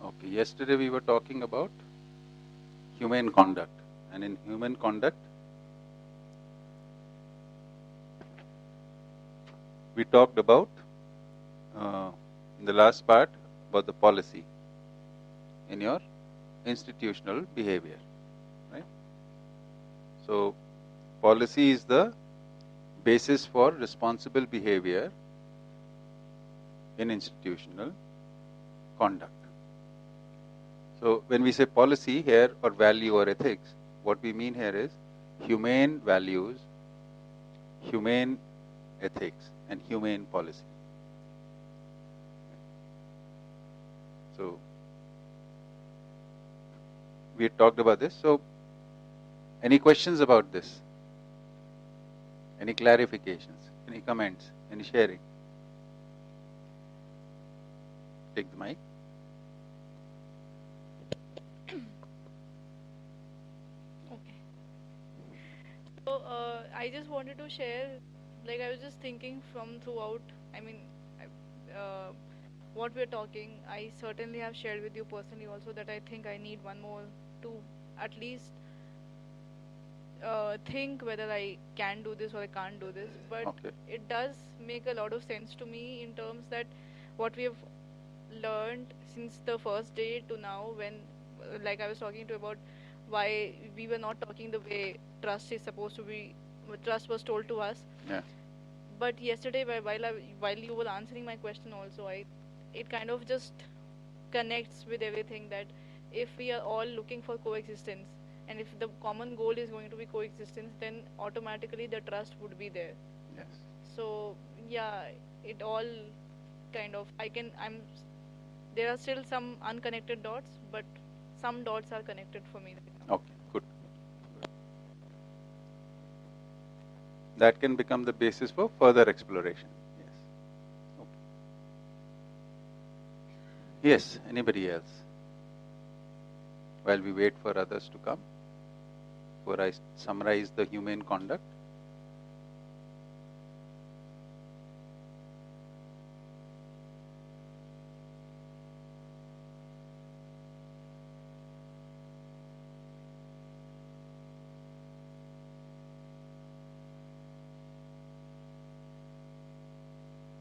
Okay, yesterday we were talking about humane conduct, and in human conduct we talked about in the last part about the policy in your institutional behavior, right? So policy is the basis for responsible behavior in institutional conduct. So when we say policy here, or value or ethics, what we mean here is humane values, humane ethics and humane policy. So we had talked about this. So any questions about this? Any clarifications? Any comments? Any sharing? Take the mic. Okay. So I just wanted to share, like I was just thinking from throughout, I mean, what we're talking, I certainly have shared with you personally also that I think I need one more to at least think whether I can do this or I can't do this. But Okay. it does make a lot of sense to me in terms that what we have learned since the first day to now, when like I was talking to about why we were not talking the way trust is supposed to be, trust was told to us. Yeah. But yesterday while you were answering my question also, it kind of just connects with everything that if we are all looking for coexistence, and if the common goal is going to be coexistence, then automatically the trust would be there. Yes. So yeah, it all kind of, there are still some unconnected dots, but some dots are connected for me right now. Okay. Good. That can become the basis for further exploration. Yes. Okay. Yes. Anybody else? While we wait for others to come, before I summarize the humane conduct.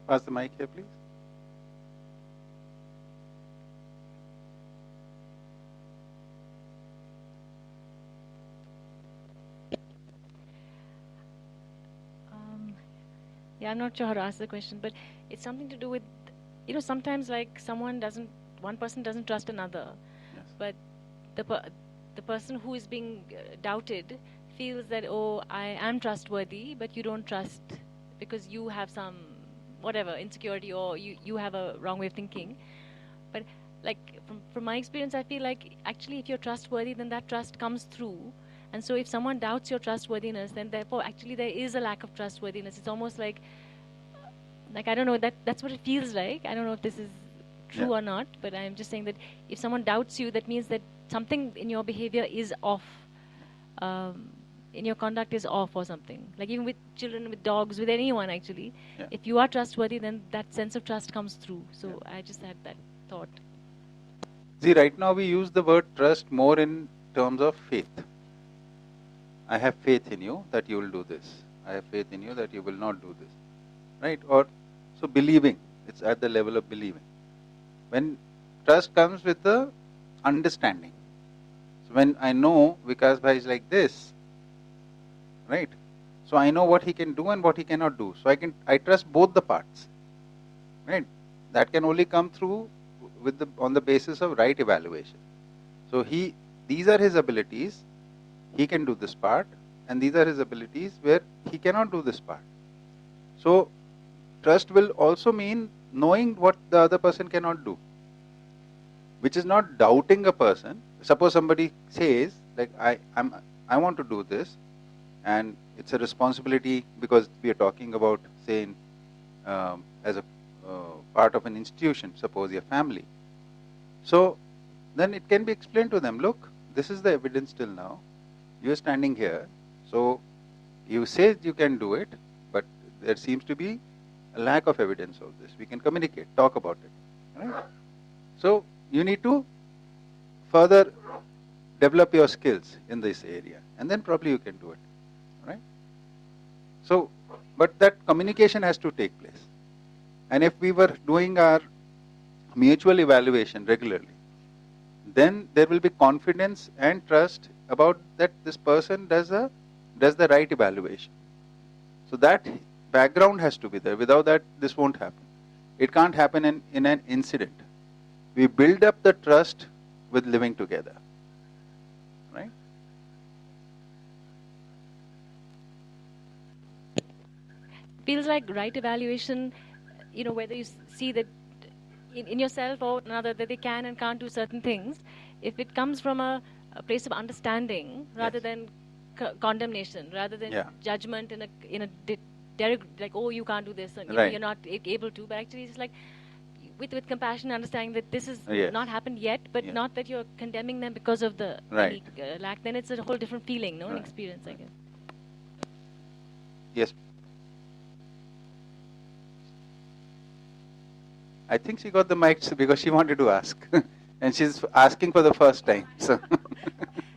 Pass the mic here, please. Yeah, I'm not sure how to ask the question, but it's something to do with, sometimes like one person doesn't trust another, Yes. but the person who is being doubted feels that, oh, I am trustworthy, but you don't trust because you have some whatever insecurity, or you have a wrong way of thinking. But like from my experience, I feel like actually if you're trustworthy, then that trust comes through. And so if someone doubts your trustworthiness, then therefore actually there is a lack of trustworthiness. It's almost like I don't know, that's what it feels like. I don't know if this is true or not, but I'm just saying that if someone doubts you, that means that something in your behavior is off, in your conduct is off or something. Like even with children, with dogs, with anyone actually. Yeah. If you are trustworthy, then that sense of trust comes through. So I just had that thought. See, right now we use the word trust more in terms of faith. I have faith in you that you will do this. I have faith in you that you will not do this. Right? Or so believing. It's at the level of believing. When trust comes with the understanding. So when I know Vikas Bhai is like this, right? So I know what he can do and what he cannot do. So I trust both the parts. Right? That can only come through on the basis of right evaluation. So these are his abilities, he can do this part, and these are his abilities where he cannot do this part. So trust will also mean knowing what the other person cannot do, which is not doubting a person. Suppose somebody says like I want to do this, and it's a responsibility because we are talking about, say, as a part of an institution, suppose your family. So then it can be explained to them, look, this is the evidence till now. You are standing here, so you say you can do it, but there seems to be a lack of evidence of this. We can communicate, talk about it. Right? So you need to further develop your skills in this area, and then probably you can do it, right? So, but that communication has to take place. And if we were doing our mutual evaluation regularly, then there will be confidence and trust about that this person does the right evaluation. So that background has to be there. Without that, this won't happen. It can't happen in an incident. We build up the trust with living together, right? Feels like right evaluation, whether you see that in yourself or another, that they can and can't do certain things, if it comes from a place of understanding rather Yes. than condemnation, rather than judgment like, oh, you can't do this, and Right. you're not able to, but actually it's like with compassion, understanding that this is Yes. not happened yet, but Yes. not that you're condemning them because of the Right. lack. Then it's a whole different feeling, no, an Right. experience, I guess. Yes. I think she got the mic because she wanted to ask. And she's asking for the first time. So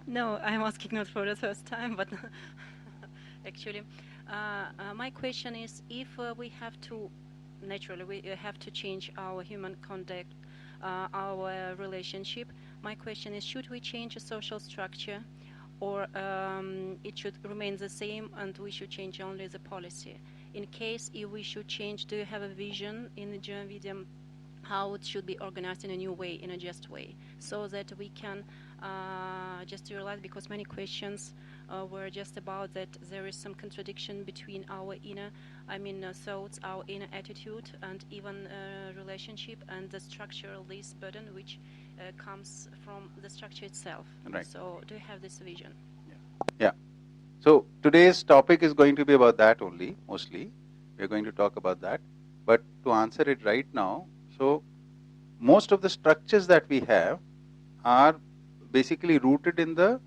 No, I'm asking not for the first time, but actually, my question is, if we have to, naturally, we have to change our human conduct, our relationship. My question is, should we change the social structure, or it should remain the same and we should change only the policy? In case if we should change, do you have a vision in the Vidya how it should be organized in a new way, in a just way, so that we can just realize, because many questions were just about that there is some contradiction between our inner, thoughts, our inner attitude, and even relationship, and the structure of this burden which comes from the structure itself. Right. So do you have this vision? Yeah. So today's topic is going to be about that only, mostly. We're going to talk about that. But to answer it right now, so most of the structures that we have are basically rooted in the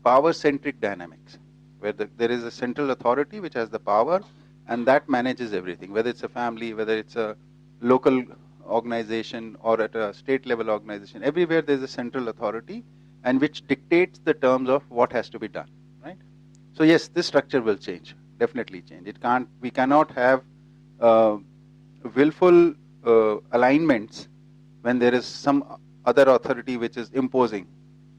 power-centric dynamics, where there is a central authority which has the power, and that manages everything, whether it's a family, whether it's a local organization or at a state level organization. Everywhere there's a central authority, and which dictates the terms of what has to be done, right? So yes, this structure will change, definitely change. We cannot have willful alignments when there is some other authority which is imposing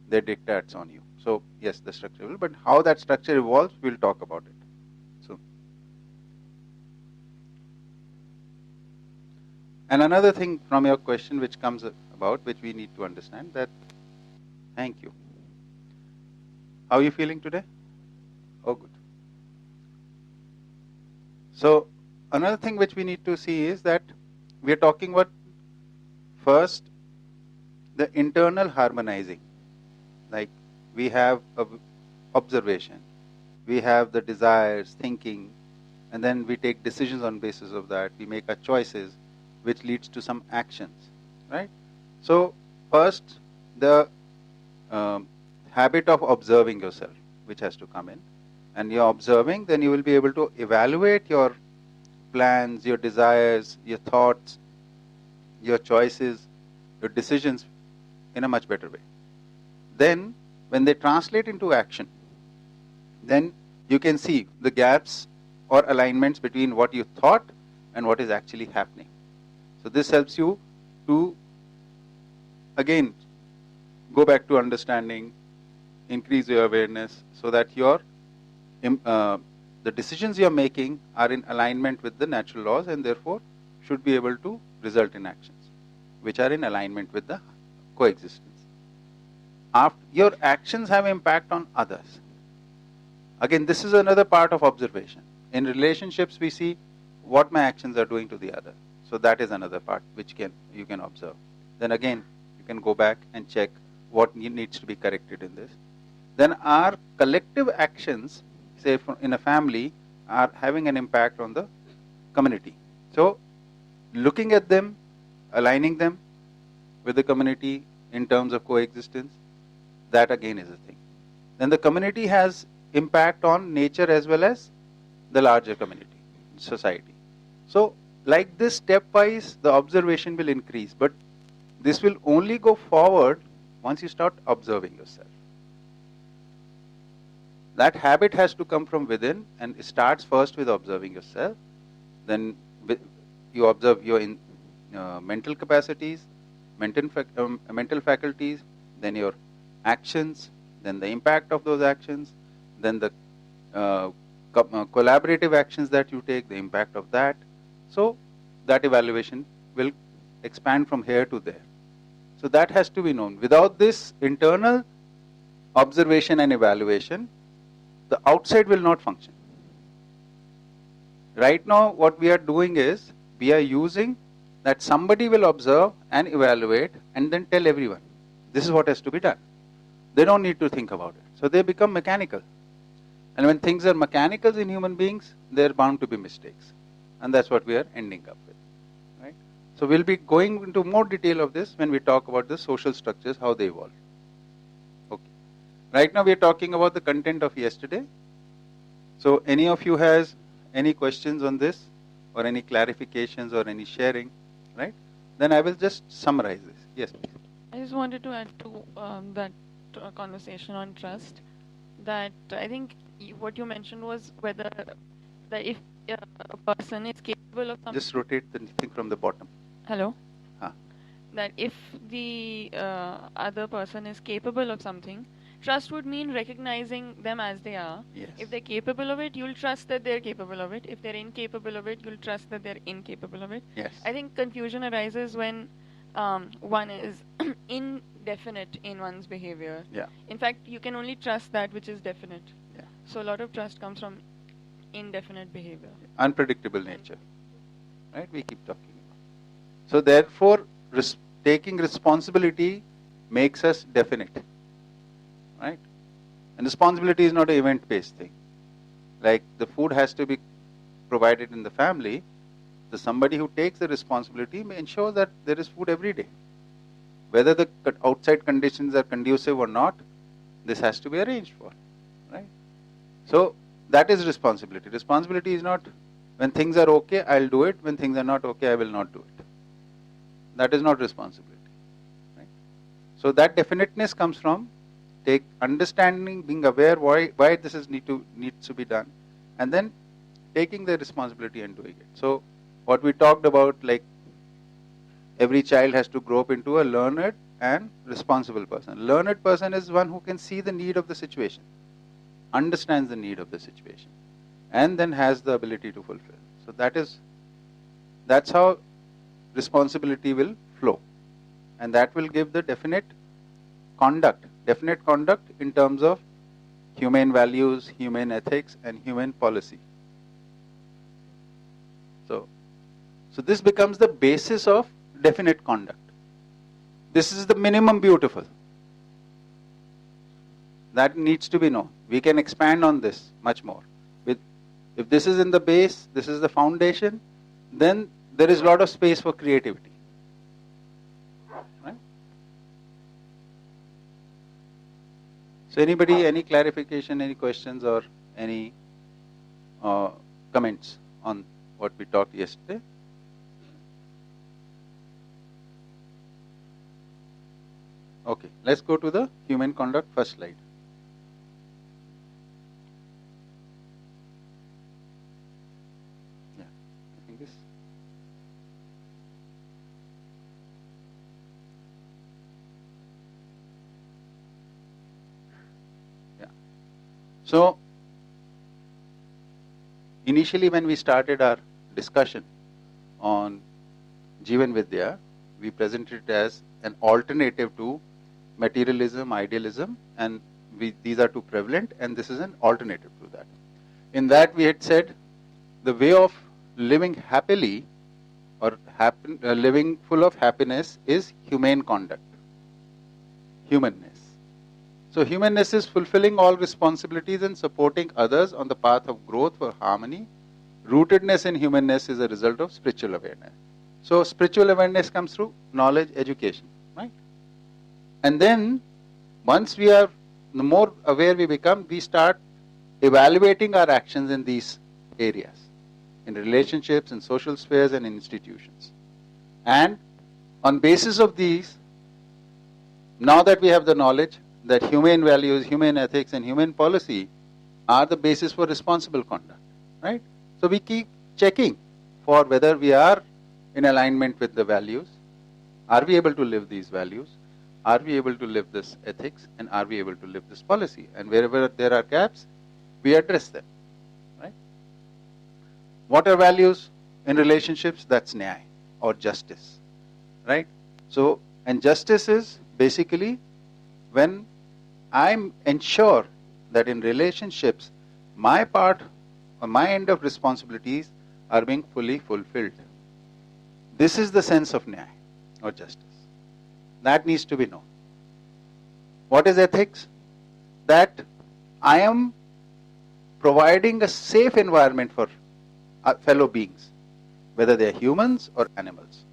their diktats on you. So yes, the structure will, but how that structure evolves, we'll talk about it. So, and another thing from your question which comes about, which we need to understand, that, thank you. How are you feeling today? Oh, good. So another thing which we need to see is that we are talking about first the internal harmonizing. Like we have observation, we have the desires, thinking, and then we take decisions on basis of that. We make our choices, which leads to some actions, right? So first, the habit of observing yourself, which has to come in. And you're observing, then you will be able to evaluate your plans, your desires, your thoughts, your choices, your decisions in a much better way. Then, when they translate into action, then you can see the gaps or alignments between what you thought and what is actually happening. So this helps you to, again, go back to understanding, increase your awareness, so that the decisions you are making are in alignment with the natural laws, and therefore should be able to result in actions which are in alignment with the coexistence. Your actions have impact on others. Again, this is another part of observation. In relationships, we see what my actions are doing to the other. So that is another part which you can observe. Then again, you can go back and check what needs to be corrected in this. Then our collective actions, say in a family, are having an impact on the community. So looking at them, aligning them with the community in terms of coexistence, that again is a thing. Then the community has impact on nature as well as the larger community, society. So like this, stepwise, the observation will increase. But this will only go forward once you start observing yourself. That habit has to come from within, and it starts first with observing yourself. Then you observe your mental capacities, mental faculties, then your actions, then the impact of those actions, then the collaborative actions that you take, the impact of that. So that evaluation will expand from here to there. So that has to be known. Without this internal observation and evaluation, the outside will not function. Right now, what we are doing is, we are using that somebody will observe and evaluate and then tell everyone, this is what has to be done. They don't need to think about it. So they become mechanical. And when things are mechanical in human beings, there are bound to be mistakes. And that's what we are ending up with. Right? So we'll be going into more detail of this when we talk about the social structures, how they evolve. Okay. Right now we are talking about the content of yesterday. So any of you has any questions on this, or any clarifications or any sharing, right? Then I will just summarize this. Yes, please. I just wanted to add to that conversation on trust, that I think what you mentioned was whether that if a person is capable of something. Just rotate the thing from the bottom. Hello? Huh. That if the other person is capable of something, trust would mean recognizing them as they are. Yes. If they're capable of it, you'll trust that they're capable of it. If they're incapable of it, you'll trust that they're incapable of it. Yes. I think confusion arises when one is indefinite in one's behavior. Yeah. In fact, you can only trust that which is definite. Yeah. So a lot of trust comes from indefinite behavior. Unpredictable nature. Right? We keep talking about. So therefore, taking responsibility makes us definite. Right? And responsibility is not an event-based thing. Like the food has to be provided in the family, so somebody who takes the responsibility may ensure that there is food every day. Whether the outside conditions are conducive or not, this has to be arranged for. Right? So that is responsibility. Responsibility is not, when things are okay, I'll do it. When things are not okay, I will not do it. That is not responsibility. Right? So that definiteness comes from understanding, being aware why this is needs to be done, and then taking the responsibility and doing it. So what we talked about, like every child has to grow up into a learned and responsible person. Learned person is one who can see the need of the situation, understands the need of the situation, and then has the ability to fulfill. So that's how responsibility will flow, and that will give the definite conduct in terms of humane values, humane ethics, and humane policy. So this becomes the basis of definite conduct. This is the minimum beautiful. That needs to be known. We can expand on this much more. If this is in the base, this is the foundation, then there is a lot of space for creativity. Right? So anybody, any clarification, any questions, or any comments on what we talked yesterday? Okay, let's go to the human conduct, first slide. Yeah, I think this. Yeah. So, initially when we started our discussion on Jeevan Vidya, we presented it as an alternative to materialism, idealism, and these are too prevalent, and this is an alternative to that. In that we had said the way of living happily or living full of happiness is humane conduct, humanness. So humanness is fulfilling all responsibilities and supporting others on the path of growth for harmony. Rootedness in humanness is a result of spiritual awareness. So spiritual awareness comes through knowledge, education, right? And then once the more aware we become, we start evaluating our actions in these areas, in relationships, in social spheres, and in institutions. And On basis of these, now that we have the knowledge that humane values, humane ethics and humane policy are the basis for responsible conduct, right? So we keep checking for whether we are in alignment with the values. Are we able to live these values? Are we able to live this ethics? And are we able to live this policy? And wherever there are gaps, we address them, right? What are values in relationships? That's nyaya or justice, right? So, and justice is basically when I ensure that in relationships, my part or my end of responsibilities are being fully fulfilled. This is the sense of nyaya or justice. That needs to be known. What is ethics? That I am providing a safe environment for fellow beings, whether they are humans or animals.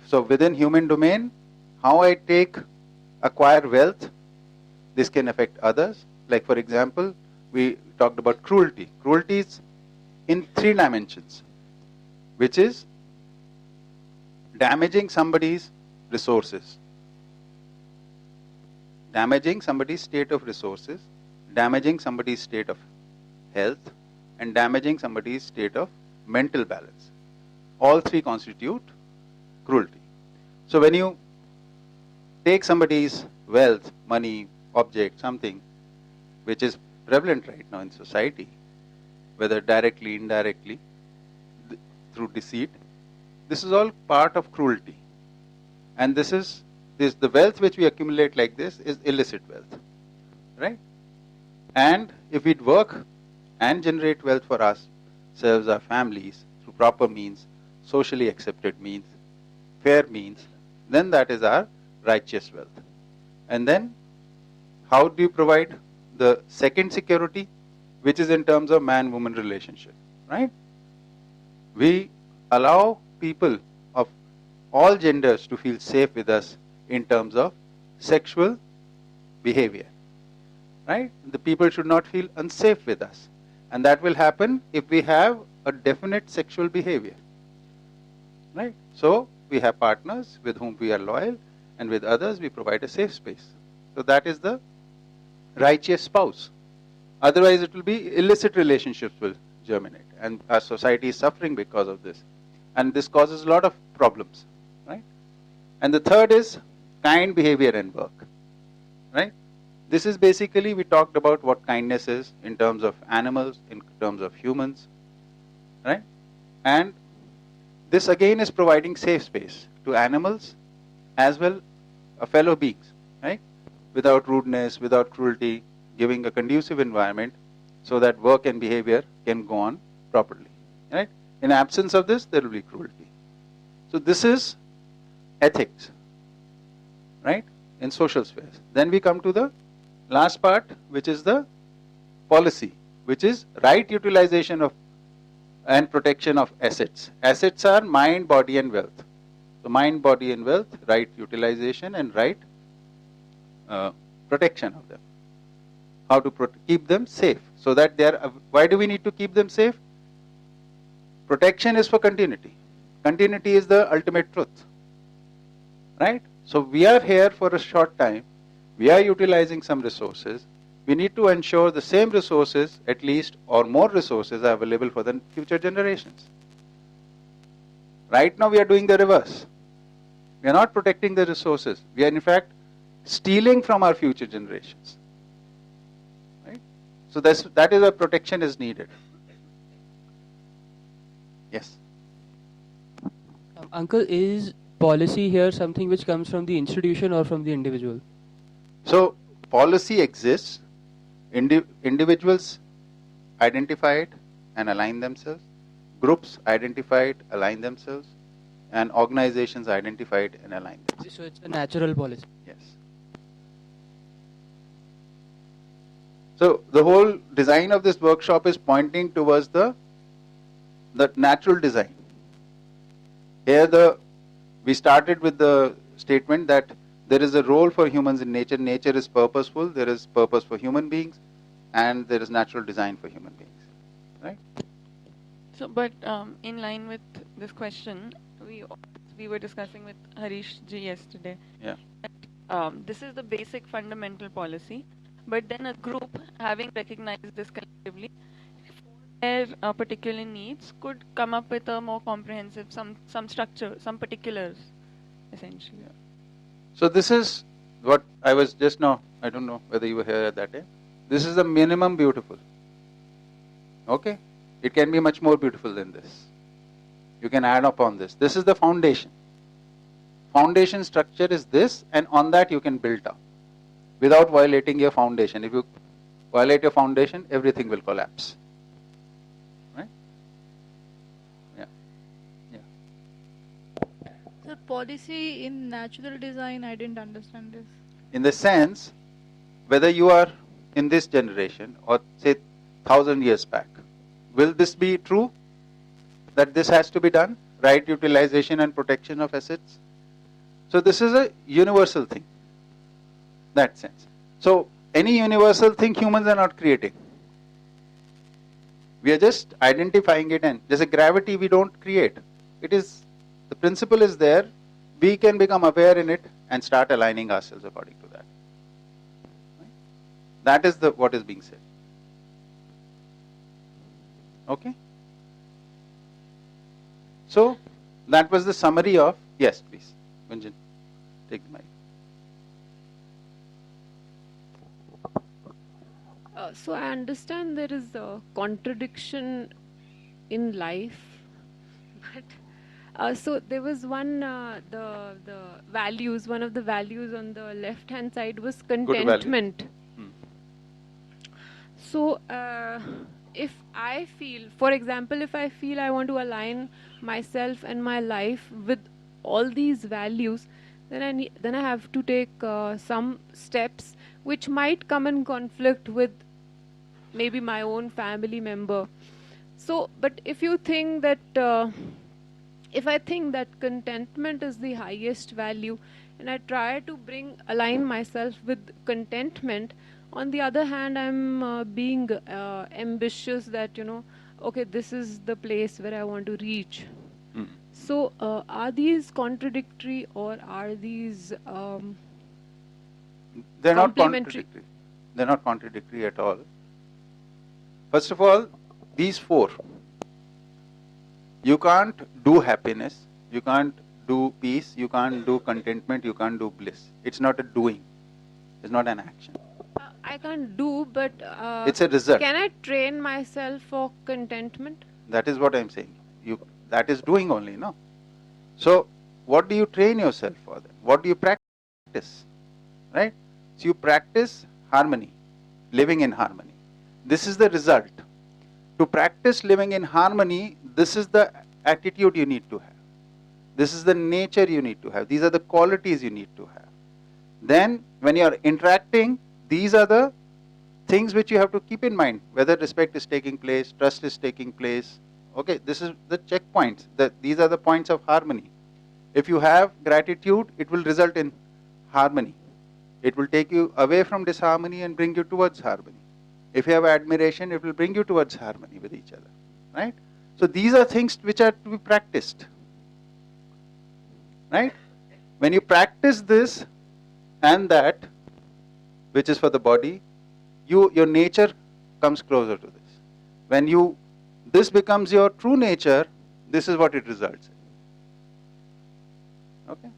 So within human domain, how I acquire wealth, this can affect others. Like for example, we talked about cruelty. Cruelty is in 3 dimensions, which is damaging somebody's resources, damaging somebody's state of resources, damaging somebody's state of health, and damaging somebody's state of mental balance. All 3 constitute cruelty. So when you take somebody's wealth, money, object, something which is prevalent right now in society, whether directly, indirectly, through deceit, this is all part of cruelty. And the wealth which we accumulate like this is illicit wealth, right? And if we work and generate wealth for ourselves, our families, through proper means, socially accepted means, fair means, then that is our righteous wealth. And then, how do you provide the second security, which is in terms of man-woman relationship, right? We allow people of all genders to feel safe with us in terms of sexual behavior, right? The people should not feel unsafe with us. And that will happen if we have a definite sexual behavior, right? So, we have partners with whom we are loyal, and with others we provide a safe space. So that is the righteous spouse. Otherwise it will be illicit relationships will germinate, and our society is suffering because of this. And this causes a lot of problems, right? And the third is kind behavior and work, right? This is basically, we talked about what kindness is in terms of animals, in terms of humans, right? And this again is providing safe space to animals as well as fellow beings, right? Without rudeness, without cruelty, giving a conducive environment so that work and behavior can go on properly, right? In absence of this, there will be cruelty. So this is ethics, right, in social spheres. Then we come to the last part, which is the policy, which is right utilization of and protection of assets. Assets are mind, body and wealth. So mind, body and wealth, right utilization and right protection of them. How to keep them safe so that they are. Why do we need to keep them safe? Protection is for continuity. Continuity is the ultimate truth, right? So we are here for a short time. We are utilizing some resources. We need to ensure the same resources, at least, or more resources are available for the future generations. Right now we are doing the reverse. We are not protecting the resources. We are in fact stealing from our future generations. Right? So that is why protection is needed. Yes. Uncle, is policy here something which comes from the institution or from the individual? So policy exists. Individuals identify it and align themselves. Groups identify it, align themselves. And organizations identify it and align themselves. So it's a natural policy. Yes. So the whole design of this workshop is pointing towards the natural design. Here we started with the statement that there is a role for humans in nature. Nature is purposeful. There is purpose for human beings, and there is natural design for human beings. Right? So, but in line with this question, we we were discussing with Harish ji yesterday. Yeah. This is the basic fundamental policy, but then a group having recognized this collectively, their particular needs could come up with a more comprehensive, some structure, some particulars, essentially. So this is what I was just now, I don't know whether you were here at that time. This is the minimum beautiful. Okay? It can be much more beautiful than this. You can add upon this. This is the foundation. Foundation structure is this, and on that you can build up without violating your foundation. If you violate your foundation, everything will collapse. Right? Yeah. Yeah. So policy in natural design, I didn't understand this. In the sense, whether you are in this generation or say 1,000 years back, will this be true? That this has to be done? Right utilization and protection of assets? So this is a universal thing. That sense. So any universal thing humans are not creating. We are just identifying it, and there's a gravity we don't create. It is, the principle is there. We can become aware in it and start aligning ourselves according to that. Right? That is what is being said. Okay? So that was the summary of, yes, please, Gunjan, take the mic. So I understand there is a contradiction in life, but so there was one the values. One of the values on the left hand side was contentment. So if I feel, for example, if I feel I want to align myself and my life with all these values, then I have to take some steps which might come in conflict with maybe my own family member. So, but if you think that, if I think that contentment is the highest value, and I try to align myself with contentment, on the other hand, I'm being ambitious that, okay, this is the place where I want to reach. So, are these contradictory, or are these they're not complementary? contradictory. They're not contradictory at all. First of all, these four. You can't do happiness, you can't do peace, you can't do contentment, you can't do bliss. It's not a doing. It's not an action. I can't do, but it's a result. Can I train myself for contentment? That is what I'm saying. That is doing only, no? So, what do you train yourself for then? What do you practice? Right? So, you practice harmony, living in harmony. This is the result. To practice living in harmony, this is the attitude you need to have. This is the nature you need to have. These are the qualities you need to have. Then, when you are interacting, these are the things which you have to keep in mind. Whether respect is taking place, trust is taking place. Okay, this is the checkpoints. These are the points of harmony. If you have gratitude, it will result in harmony. It will take you away from disharmony and bring you towards harmony. If you have admiration, it will bring you towards harmony with each other. Right? So these are things which are to be practiced. Right? When you practice this and that, which is for the body, your nature comes closer to this. When this becomes your true nature, this is what it results in. Okay?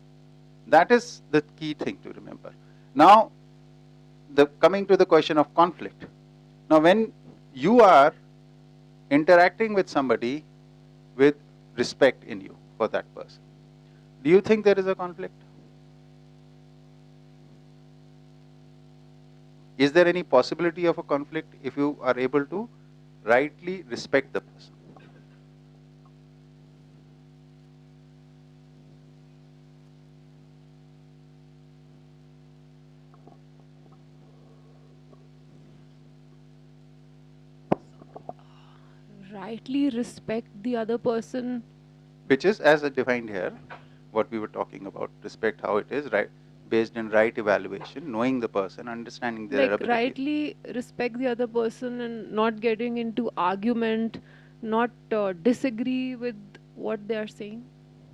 That is the key thing to remember. Now, coming to the question of conflict. Now, when you are interacting with somebody with respect in you for that person, do you think there is a conflict? Is there any possibility of a conflict if you are able to rightly respect the person? Rightly respect the other person. Which is, as defined here, what we were talking about, respect how it is, right? Based in right evaluation, knowing the person, understanding their ability. Rightly respect the other person and not getting into argument, not disagree with what they are saying.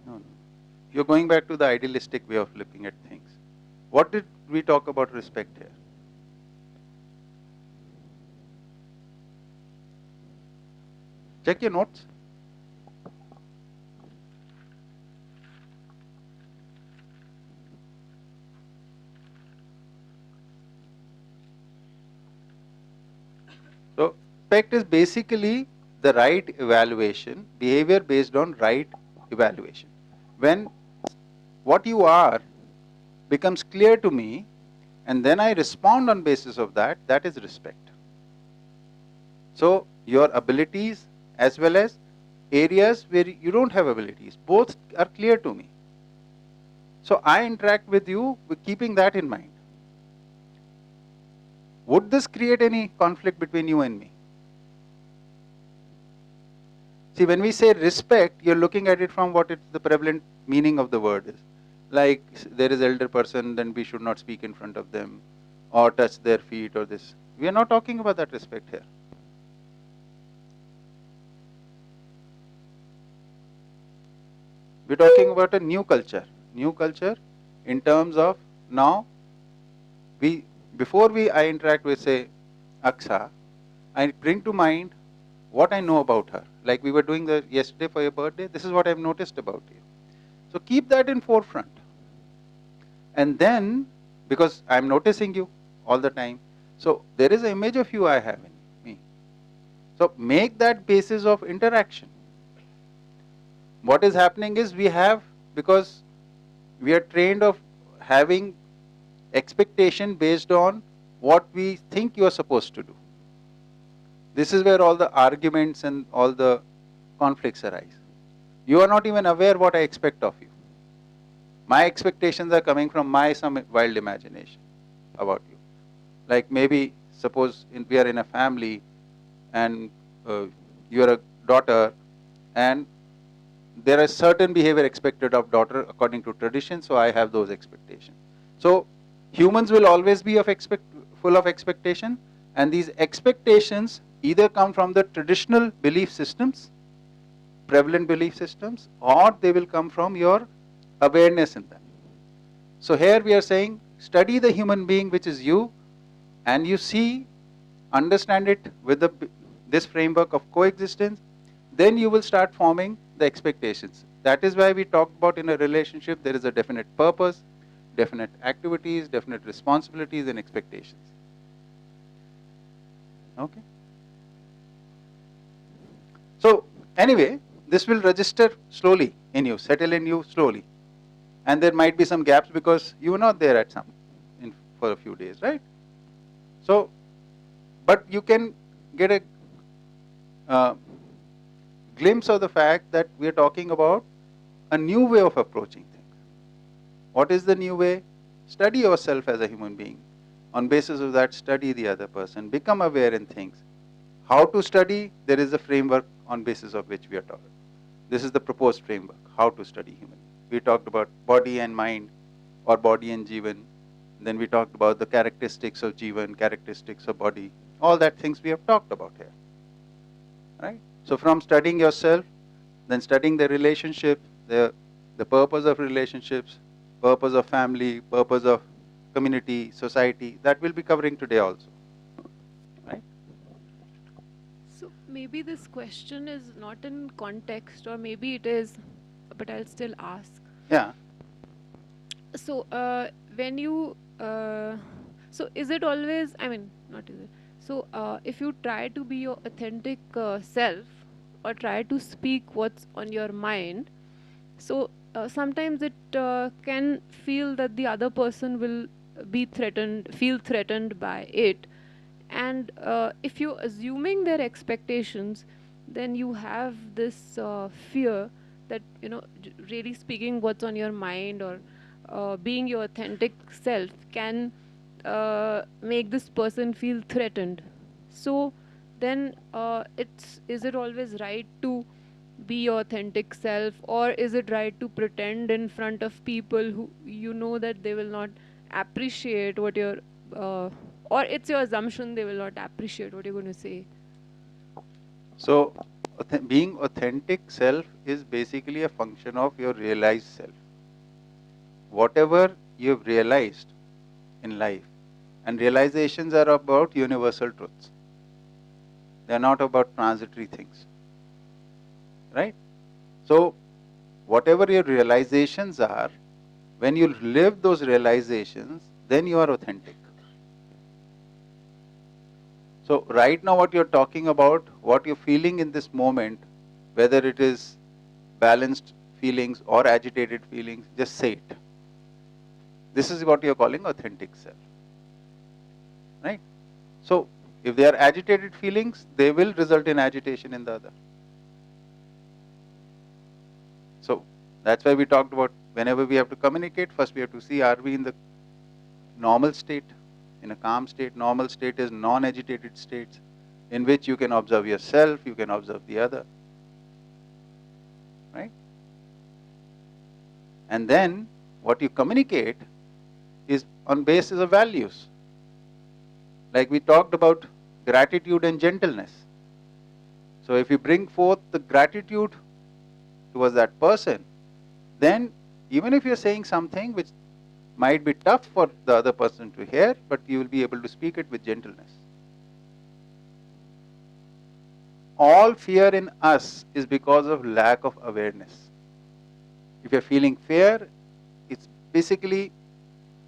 No. you're going back to the idealistic way of looking at things. What did we talk about respect here? Check your notes. So, respect is basically the right evaluation, behavior based on right evaluation. When what you are becomes clear to me and then I respond on basis of that, that is respect. So, your abilities as well as areas where you don't have abilities, both are clear to me. So, I interact with you with keeping that in mind. Would this create any conflict between you and me? See, when we say respect, you're looking at it from what the prevalent meaning of the word is. Like, there is elder person, then we should not speak in front of them, or touch their feet, or this. We are not talking about that respect here. We're talking about a new culture. New culture in terms of now, before I interact with, say, Aksa, I bring to mind what I know about her. Like we were doing yesterday for your birthday, this is what I've noticed about you. So keep that in forefront. And then, because I'm noticing you all the time, so there is an image of you I have in me. So make that basis of interaction. What is happening is because we are trained of having expectation based on what we think you are supposed to do. This is where all the arguments and all the conflicts arise. You are not even aware what I expect of you. My expectations are coming from some wild imagination about you. Like maybe, suppose we are in a family and you are a daughter and there is certain behavior expected of daughter according to tradition, so I have those expectations. So humans will always be full of expectation, and these expectations either come from the traditional belief systems, prevalent belief systems, or they will come from your awareness in them. So here we are saying, study the human being which is you, and you see, understand it with this framework of coexistence, then you will start forming the expectations. That is why we talked about in a relationship there is a definite purpose, definite activities, definite responsibilities and expectations. Okay. So anyway, this will register slowly in you, settle in you slowly. And there might be some gaps because you were not there for a few days, right? So, but you can get a glimpse of the fact that we are talking about a new way of approaching things. What is the new way? Study yourself as a human being. On basis of that, study the other person. Become aware in things. How to study? There is a framework on basis of which we are talking. This is the proposed framework, how to study human. We talked about body and mind, or body and Jeevan. Then we talked about the characteristics of Jeevan, characteristics of body. All that things we have talked about here. Right? So from studying yourself, then studying the relationship, the purpose of relationships, purpose of family, purpose of community, society, that we'll be covering today also. Right? So maybe this question is not in context, or maybe it is, but I'll still ask. Yeah. So when you, so is it always, I mean, not is it. So if you try to be your authentic self, or try to speak what's on your mind, so sometimes it can feel that the other person will feel threatened by it. And if you're assuming their expectations, then you have this fear that, really speaking what's on your mind, or being your authentic self can make this person feel threatened. So then is it always right to be your authentic self, or is it right to pretend in front of people who that they will not appreciate what you're or it's your assumption they will not appreciate what you're going to say? So being authentic self is basically a function of your realized self. whatever you've realized in life, and realizations are about universal truths. They are not about transitory things. Right? So, whatever your realizations are, when you live those realizations, then you are authentic. So, right now what you're talking about, what you're feeling in this moment, whether it is balanced feelings or agitated feelings, just say it. This is what you're calling authentic self. Right? So, if they are agitated feelings, they will result in agitation in the other. So, that's why we talked about whenever we have to communicate, first we have to see, are we in the normal state, in a calm state. Normal state is non-agitated states in which you can observe yourself, you can observe the other. Right? And then what you communicate is on basis of values. Like we talked about gratitude and gentleness. So if you bring forth the gratitude towards that person, then even if you're saying something which might be tough for the other person to hear, but you will be able to speak it with gentleness. All fear in us is because of lack of awareness. If you're feeling fear, it's basically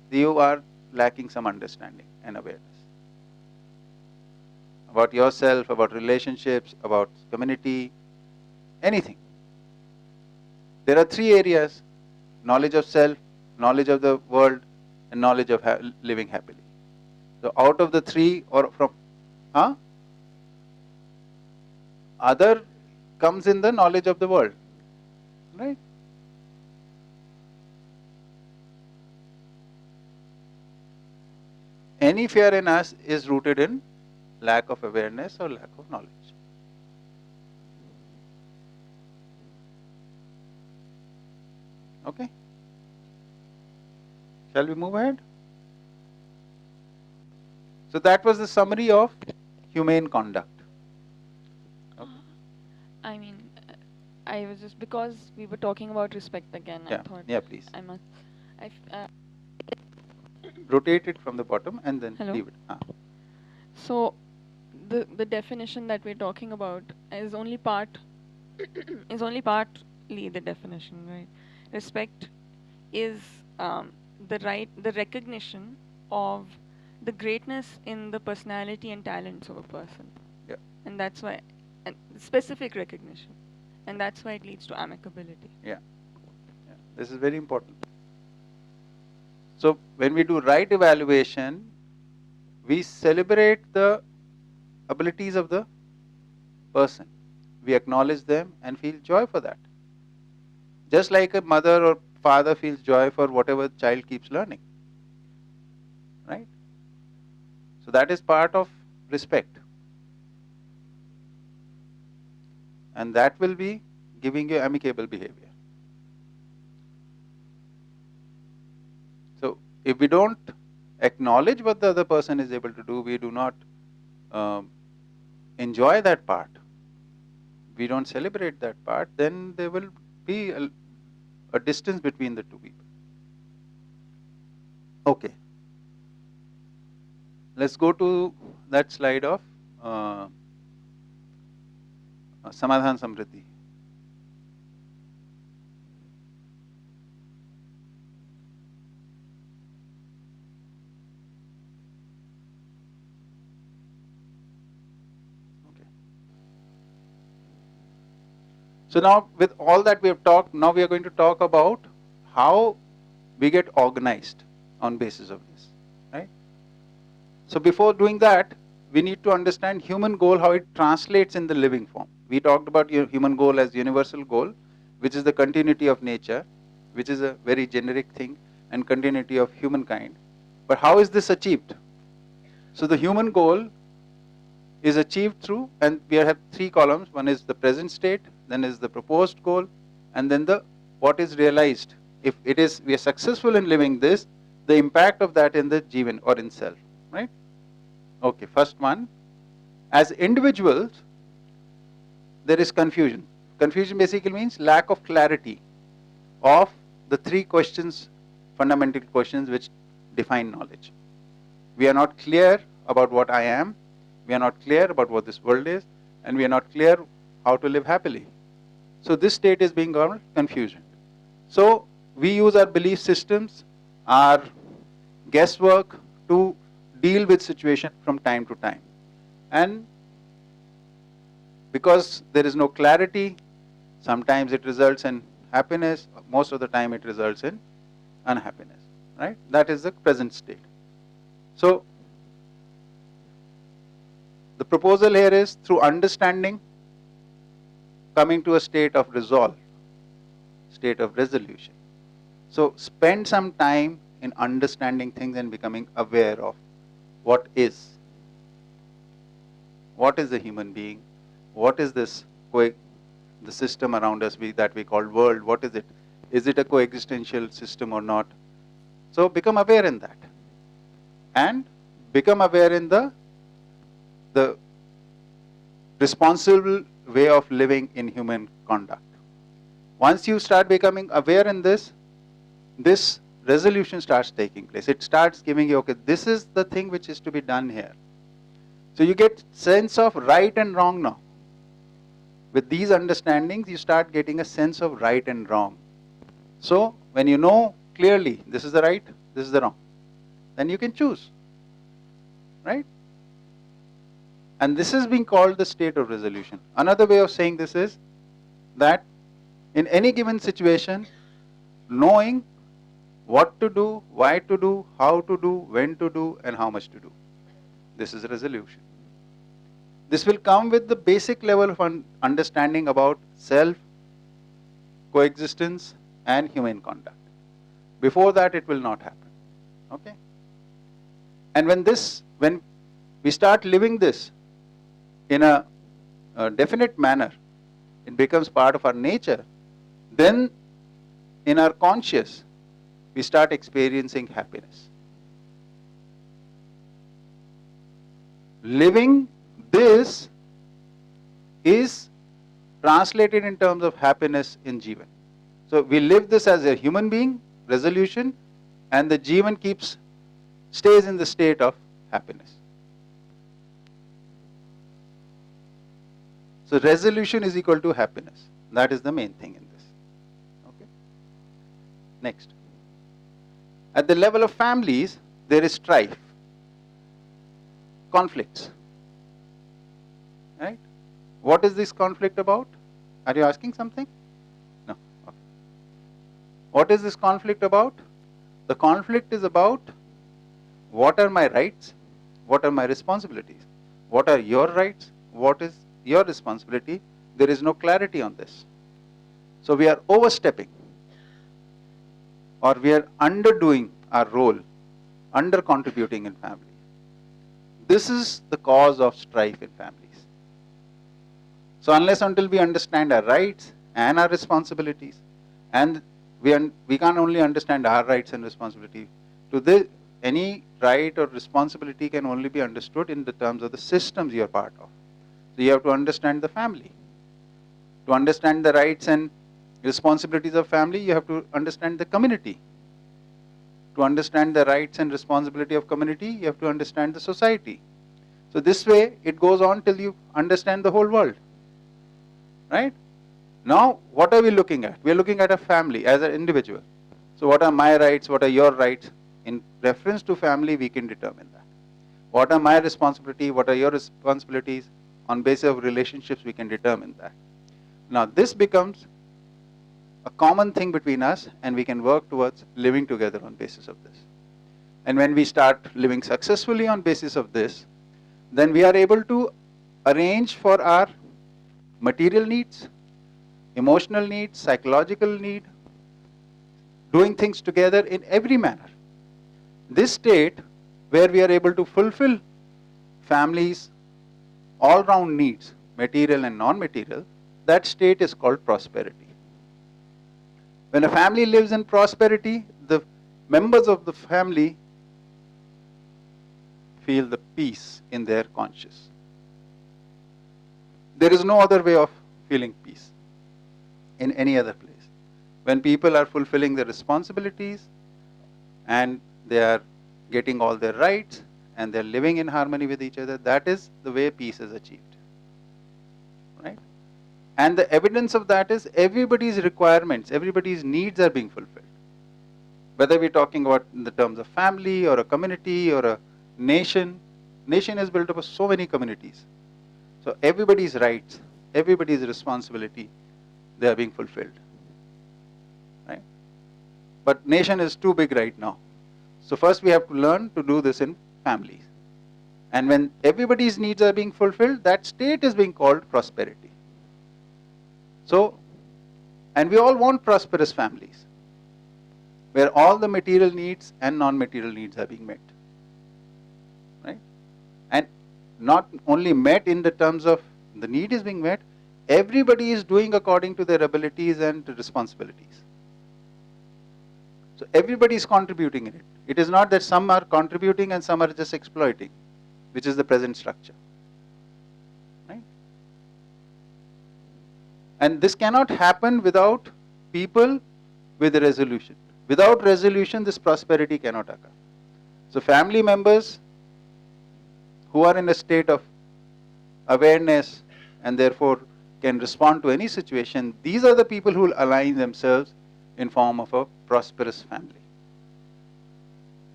you are lacking some understanding and awareness about yourself, about relationships, about community, anything. There are three areas: knowledge of self, knowledge of the world, and knowledge of living happily. So out of the three, or from other comes in the knowledge of the world, right? Any fear in us is rooted in lack of awareness or lack of knowledge. Okay? Shall we move ahead? So that was the summary of humane conduct. Okay. I mean, I was just, because we were talking about respect again, I thought. Yeah, please. I must. Rotate it from the bottom and then Hello? leave it. So, the definition that we're talking about is only partly the definition, right? Respect is the recognition of the greatness in the personality and talents of a person. Yeah. And that's why, and specific recognition, and that's why it leads to amicability. Yeah. This is very important. So when we do right evaluation, we celebrate the abilities of the person. We acknowledge them and feel joy for that. Just like a mother or father feels joy for whatever the child keeps learning. Right? So that is part of respect. And that will be giving you amicable behavior. So if we don't acknowledge what the other person is able to do, we do not enjoy that part, we don't celebrate that part, then there will be a distance between the two people. Okay. Let's go to that slide of Samadhan Samriddhi. So now with all that we have talked, now we are going to talk about how we get organized on basis of this, right? So before doing that, we need to understand human goal, how it translates in the living form. We talked about human goal as universal goal, which is the continuity of nature, which is a very generic thing, and continuity of humankind. But how is this achieved? So the human goal is achieved through, and we have three columns. One is the present state, then is the proposed goal, and then the what is realized. If it is we are successful in living this, the impact of that in the Jeevan or in self, right? Okay, first one. As individuals, there is confusion. Confusion basically means lack of clarity of the three questions fundamental questions which define knowledge. We are not clear about what I am, we are not clear about what this world is, and we are not clear how to live happily. So this state is being called confusion. So we use our belief systems, our guesswork to deal with situation from time to time. And because there is no clarity, sometimes it results in happiness, most of the time it results in unhappiness, right? That is the present state. So the proposal here is through understanding, coming to a state of resolve, state of resolution. So spend some time in understanding things and becoming aware of what is. What is a human being? What is this the system around us that we call world? What is it? Is it a coexistential system or not? So become aware in that. And become aware in the responsible way of living in human conduct. Once you start becoming aware in this resolution starts taking place. It starts giving you, okay, this is the thing which is to be done here. So you get sense of right and wrong now. With these understandings, you start getting a sense of right and wrong. So when you know clearly, this is the right, this is the wrong, then you can choose, right? And this is being called the state of resolution. Another way of saying this is that in any given situation, knowing what to do, why to do, how to do, when to do, and how much to do. This is resolution. This will come with the basic level of understanding about self, coexistence, and human conduct. Before that, it will not happen. Okay? And when we start living this in a definite manner, it becomes part of our nature, then in our conscious, we start experiencing happiness. Living this is translated in terms of happiness in Jeevan. So we live this as a human being, resolution, and the Jeevan stays in the state of happiness. So resolution is equal to happiness. That is the main thing in this. Okay. Next. At the level of families, there is strife, conflicts. Right? What is this conflict about? Are you asking something? No. Okay. What is this conflict about? The conflict is about what are my rights, what are my responsibilities, what are your rights, what is your responsibility. There is no clarity on this. So we are overstepping, or we are underdoing our role, under contributing in family. This is the cause of strife in families. So unless until we understand our rights and our responsibilities, and we can't only understand our rights and responsibility. Any right or responsibility can only be understood in the terms of the systems you are part of. So you have to understand the family. To understand the rights and responsibilities of family, you have to understand the community. To understand the rights and responsibility of community, you have to understand the society. So this way, it goes on till you understand the whole world. Right? Now, what are we looking at? We are looking at a family as an individual. So what are my rights? What are your rights? In reference to family, we can determine that. What are my responsibilities? What are your responsibilities? On basis of relationships, we can determine that. Now, this becomes a common thing between us, and we can work towards living together on basis of this. And when we start living successfully on basis of this, then we are able to arrange for our material needs, emotional needs, psychological need, doing things together in every manner. This state, where we are able to fulfill families' all-round needs, material and non-material, that state is called prosperity. When a family lives in prosperity, the members of the family feel the peace in their conscience. There is no other way of feeling peace in any other place. When people are fulfilling their responsibilities, and they are getting all their rights and they're living in harmony with each other, that is the way peace is achieved. Right? And the evidence of that is everybody's requirements, everybody's needs are being fulfilled. Whether we're talking about in the terms of family or a community or a nation, nation is built up of so many communities. So everybody's rights, everybody's responsibility, they are being fulfilled. Right? But nation is too big right now. So first we have to learn to do this in families. And when everybody's needs are being fulfilled, that state is being called prosperity. So, and we all want prosperous families, where all the material needs and non-material needs are being met. Right? And not only met in the terms of the need is being met, everybody is doing according to their abilities and responsibilities. So everybody is contributing in it. It is not that some are contributing and some are just exploiting, which is the present structure. Right? And this cannot happen without people with a resolution. Without resolution, this prosperity cannot occur. So family members who are in a state of awareness and therefore can respond to any situation, these are the people who will align themselves in form of a prosperous family.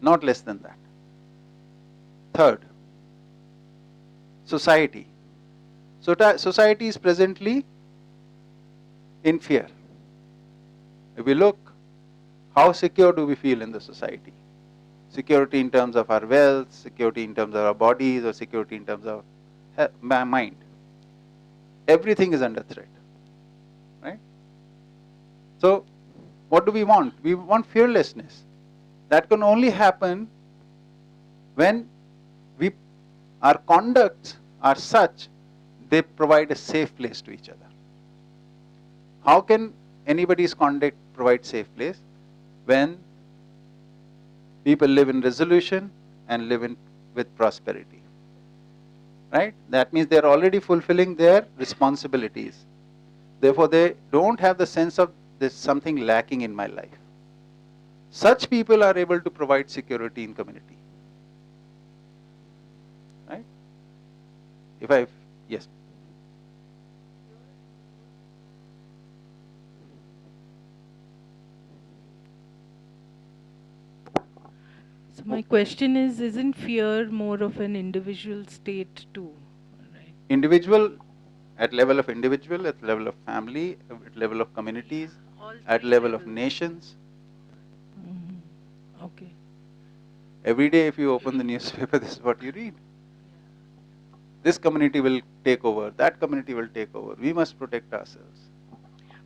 Not less than that. Third, society. So society is presently in fear. If we look, how secure do we feel in the society? Security in terms of our wealth, security in terms of our bodies, or security in terms of mind. Everything is under threat. Right? So, what do we want? We want fearlessness. That can only happen when our conducts are such they provide a safe place to each other. How can anybody's conduct provide safe place? When people live in resolution and live with prosperity. Right? That means they are already fulfilling their responsibilities. Therefore, they don't have the sense of there's something lacking in my life. Such people are able to provide security in community. Right? Yes. So my question is, isn't fear more of an individual state too? Right. Individual, at level of individual, at level of family, at level of communities, at level of nations. Okay. Every day if you open the newspaper, this is what you read. This community will take over, that community will take over. We must protect ourselves.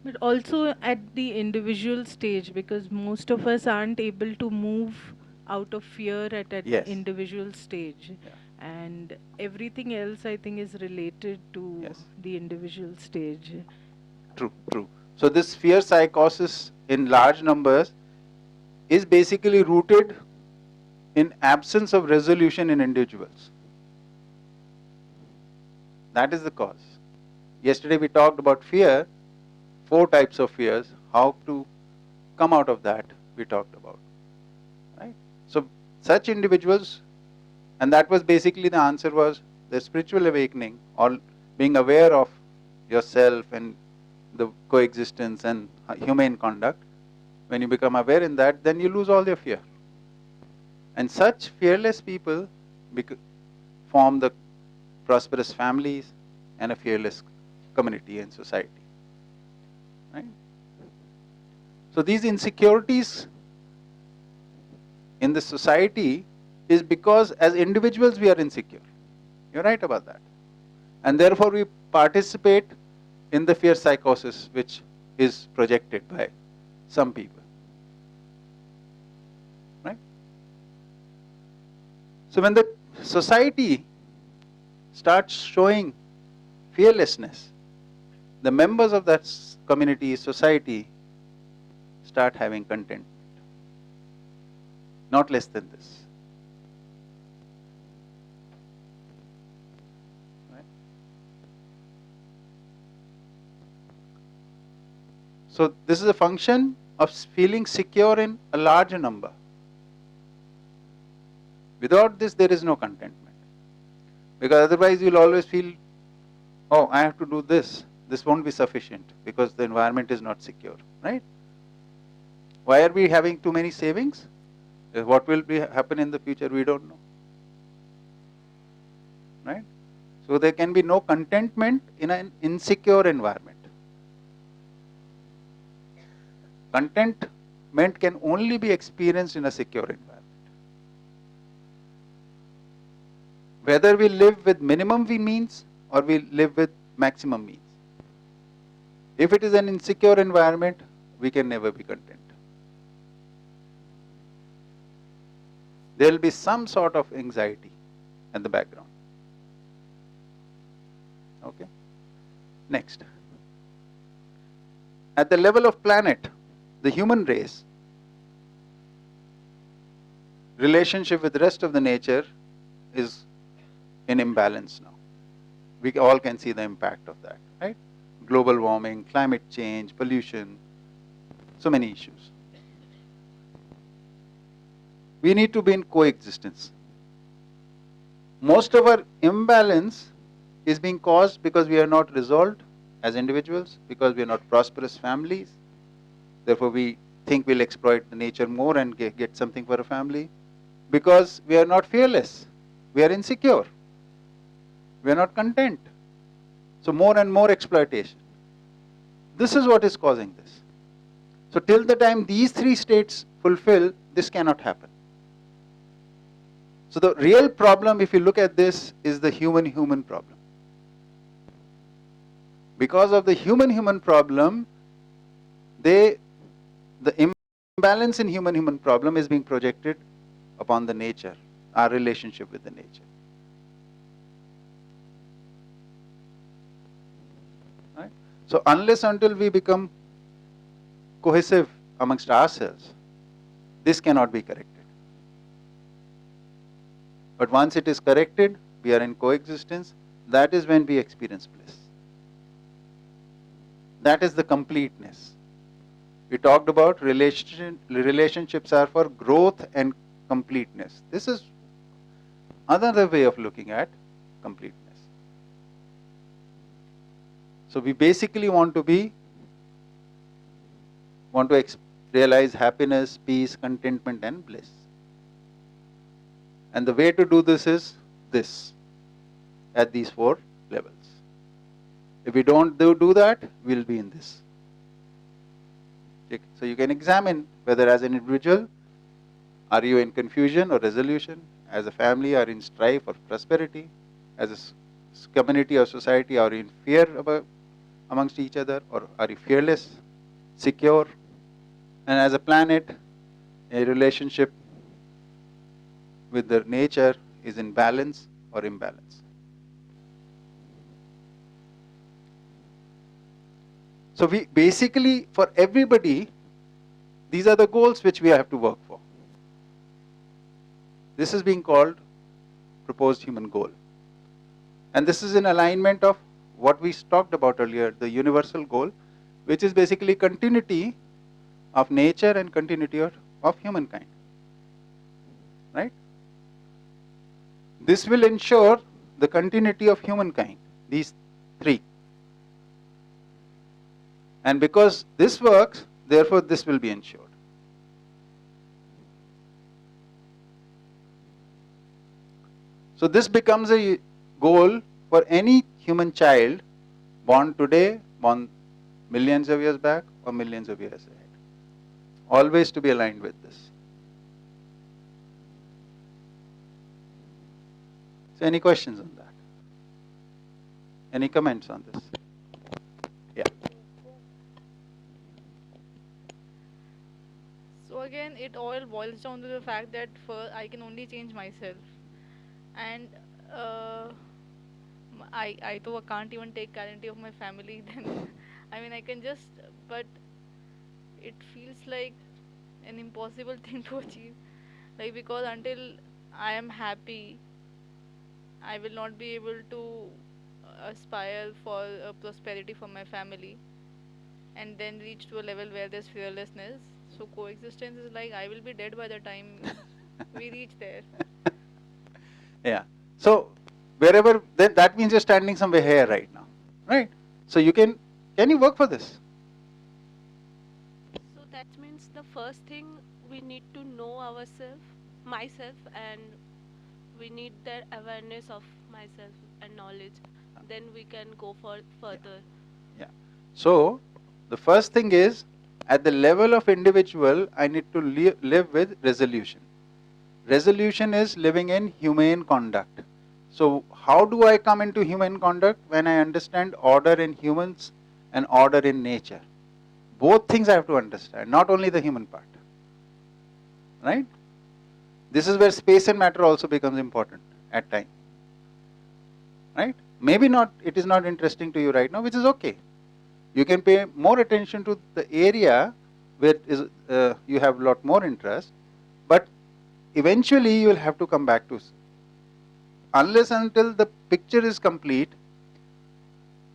But also at the individual stage, because most of us aren't able to move out of fear at an Yes. individual stage. Yeah. And everything else I think is related to Yes. the individual stage. True, true. So this fear psychosis in large numbers is basically rooted in absence of resolution in individuals. That is the cause. Yesterday we talked about fear, 4 types of fears, how to come out of that we talked about. Right? So such individuals, and that was basically the answer was the spiritual awakening or being aware of yourself and the coexistence and humane conduct. When you become aware in that, then you lose all your fear. And such fearless people form the prosperous families and a fearless community and society. Right? So these insecurities in the society is because as individuals we are insecure. You're right about that. And therefore we participate in the fear psychosis which is projected by some people. Right? So when the society starts showing fearlessness, the members of that community, society, start having contentment. Not less than this. Right? So this is a function of feeling secure in a larger number. Without this, there is no contentment. Because otherwise, you'll always feel, oh, I have to do this. This won't be sufficient because the environment is not secure, right? Why are we having too many savings? What will happen in the future, we don't know, right? So there can be no contentment in an insecure environment. Contentment can only be experienced in a secure environment. Whether we live with minimum means or we live with maximum means. If it is an insecure environment, we can never be content. There will be some sort of anxiety in the background. Okay. Next. At the level of planet, the human race, relationship with the rest of the nature is in imbalance now. We all can see the impact of that, right? Global warming, climate change, pollution, so many issues. We need to be in coexistence. Most of our imbalance is being caused because we are not resolved as individuals, because we are not prosperous families. Therefore, we think we'll exploit the nature more and get something for a family. Because we are not fearless. We are insecure. We are not content. So more and more exploitation. This is what is causing this. So till the time these three states fulfill, this cannot happen. So the real problem, if you look at this, is the human-human problem. Because of the human-human problem, the imbalance in human-human problem is being projected upon the nature, our relationship with the nature. Right? So unless until we become cohesive amongst ourselves, this cannot be corrected. But once it is corrected, we are in coexistence, that is when we experience bliss. That is the completeness. We talked about relationships are for growth and completeness. This is another way of looking at completeness. So we basically want to realize happiness, peace, contentment and bliss. And the way to do this is this, at these four levels. If we don't do that, we'll be in this. So you can examine whether as an individual, are you in confusion or resolution? As a family, are you in strife or prosperity? As a community or society, are you in fear amongst each other, or are you fearless, secure? And as a planet, a relationship with the nature is in balance or imbalance. So we basically, for everybody, these are the goals which we have to work for. This is being called proposed human goal. And this is in alignment of what we talked about earlier, the universal goal, which is basically continuity of nature and continuity of humankind. Right? This will ensure the continuity of humankind, these three. And because this works, therefore this will be ensured. So this becomes a goal for any human child born today, born millions of years back or millions of years ahead. Always to be aligned with this. So any questions on that? Any comments on this? Yeah. So again, it all boils down to the fact that first I can only change myself, and I though I can't even take guarantee of my family. Then I mean I can just, but it feels like an impossible thing to achieve. Like, because until I am happy, I will not be able to aspire for prosperity for my family, and then reach to a level where there's fearlessness. So coexistence is like I will be dead by the time we reach there. Yeah. So wherever, that means you're standing somewhere here right now, right? So you can you work for this? So that means the first thing we need to know ourselves, myself, and we need that awareness of myself and knowledge. Then we can go for further. Yeah. So the first thing is, at the level of individual, I need to live with resolution. Resolution is living in humane conduct. So how do I come into humane conduct? When I understand order in humans and order in nature. Both things I have to understand, not only the human part. Right? This is where space and matter also becomes important at time. Right? Maybe not, it is not interesting to you right now, which is okay. You can pay more attention to the area where you have a lot more interest, but eventually you will have to come back to, unless until the picture is complete,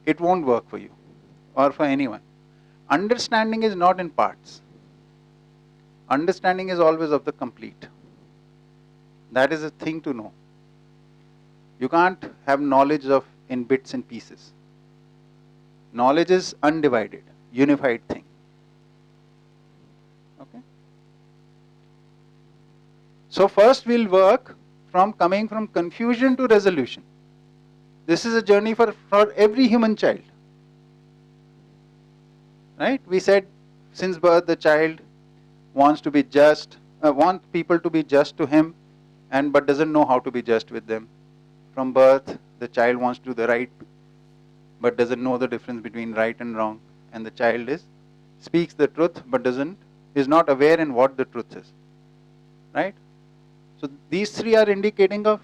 it won't work for you or for anyone. Understanding is not in parts. Understanding is always of the complete. That is a thing to know. You can't have knowledge of in bits and pieces. Knowledge is undivided, unified thing. Okay? So first we'll work from coming from confusion to resolution. This is a journey for every human child. Right? We said since birth the child wants to be just, wants people to be just to him, and but doesn't know how to be just with them. From birth, the child wants to do the right, but doesn't know the difference between right and wrong. And the child speaks the truth, but is not aware in what the truth is. Right? So these three are indicating of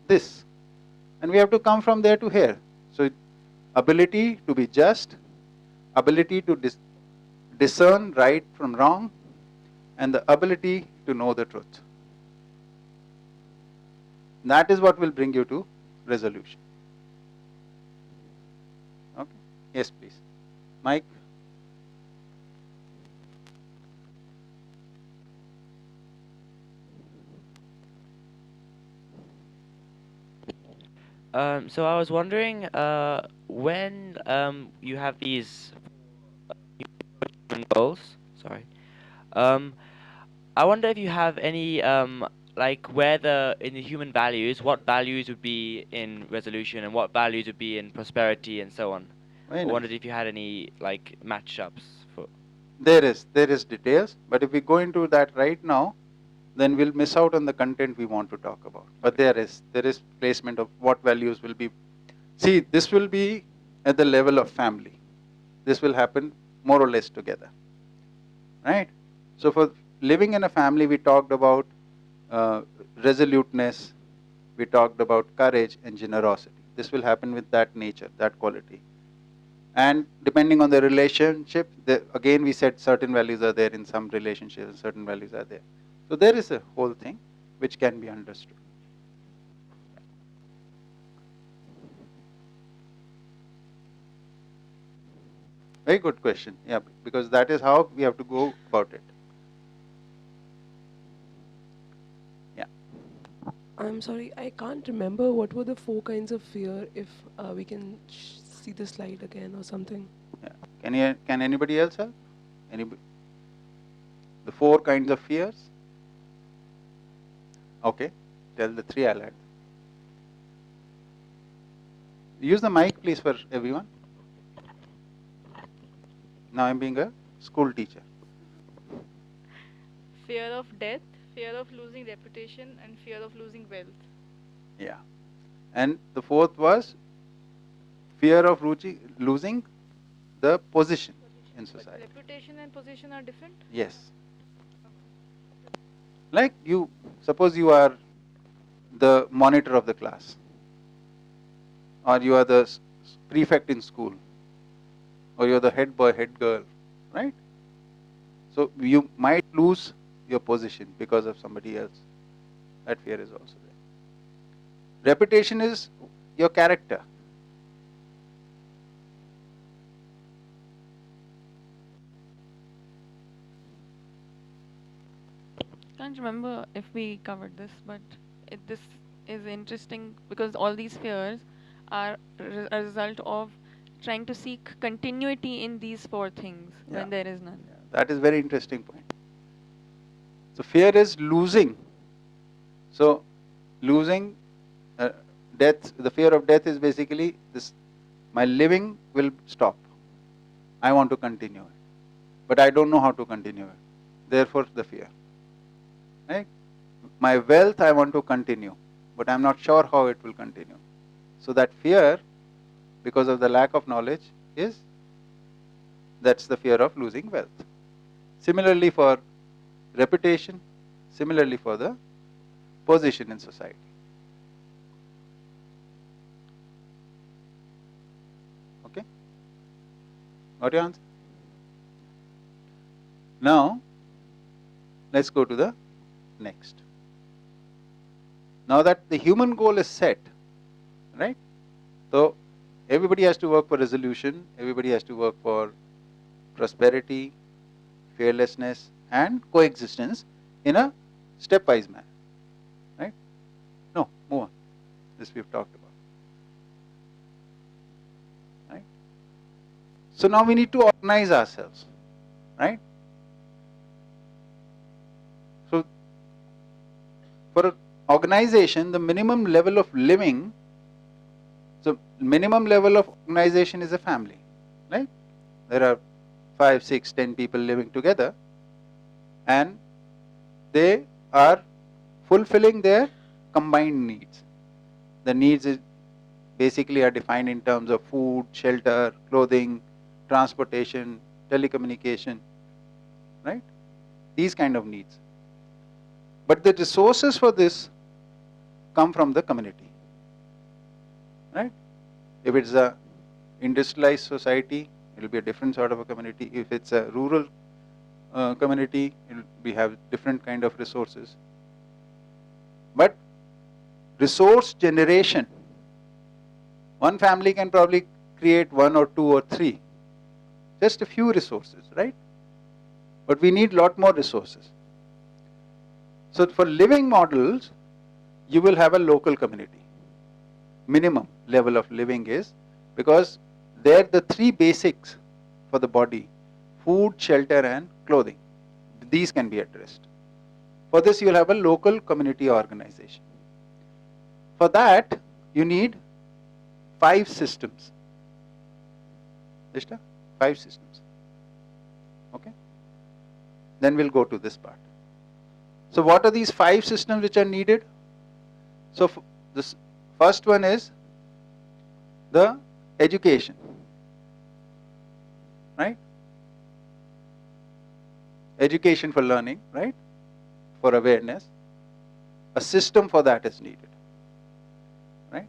this, and we have to come from there to here. So ability to be just, ability to discern right from wrong, and the ability to know the truth. That is what will bring you to resolution. Okay? Yes, please. Mike? So I was wondering, when you have these human goals, sorry, I wonder if you have any like where in the human values, what values would be in resolution and what values would be in prosperity and so on. I wondered if you had any like matchups for. There is details, but if we go into that right now, then we'll miss out on the content we want to talk about. But there is placement of what values will be. See, this will be at the level of family. This will happen more or less together. Right? So for living in a family, we talked about resoluteness, we talked about courage and generosity. This will happen with that nature, that quality. And depending on the relationship, again we said certain values are there in some relationships, certain values are there. So there is a whole thing which can be understood. Very good question. Yeah, because that is how we have to go about it. Yeah. I'm sorry, I can't remember what were the 4 kinds of fear. If we can see the slide again or something. Yeah. Can anybody else help? Anybody? The 4 kinds of fears? Okay. Tell the 3, I'll add. Use the mic, please, for everyone. Now I'm being a school teacher. Fear of death, fear of losing reputation, and fear of losing wealth. Yeah. And the 4th was fear of losing the position in society. But reputation and position are different? Yes. Like suppose you are the monitor of the class, or you are the prefect in school, or you are the head boy, head girl, right? So you might lose your position because of somebody else. That fear is also there. Reputation is your character. Can't remember if we covered this, but this is interesting because all these fears are a result of trying to seek continuity in these four things when there is none. That is very interesting point. So fear is losing. So losing death, the fear of death is basically this: my living will stop. I want to continue it, but I don't know how to continue it. Therefore the fear. Right? My wealth I want to continue, but I am not sure how it will continue. So that fear, because of the lack of knowledge, that's the fear of losing wealth. Similarly for reputation, similarly for the position in society. Okay? Got your answer? Now, let's go to the next. Now that the human goal is set, right? So, everybody has to work for resolution, everybody has to work for prosperity, fearlessness and coexistence in a stepwise manner. Right? No, move on. This we've talked about. Right? So now we need to organize ourselves. Right? So for an organization, the minimum level of living, so minimum level of organization is a family. Right? There are 5, 6, 10 people living together and they are fulfilling their combined needs. The needs is basically are defined in terms of food, shelter, clothing, transportation, telecommunication, right? These kind of needs. But the resources for this come from the community, right? If it's a industrialized society, it will be a different sort of a community. If it's a rural community, we have different kind of resources. But resource generation, one family can probably create 1 or 2 or 3, just a few resources, right? But we need lot more resources. So for living models, you will have a local community. Minimum level of living is, because there the 3 basics for the body: food, shelter and clothing. These can be addressed. For this you will have a local community organization. For that you need 5 systems. Ishta? 5 systems. Okay? Then we'll go to this part. So what are these 5 systems which are needed? So this first one is the education. Right? Education for learning, right? For awareness. A system for that is needed. Right?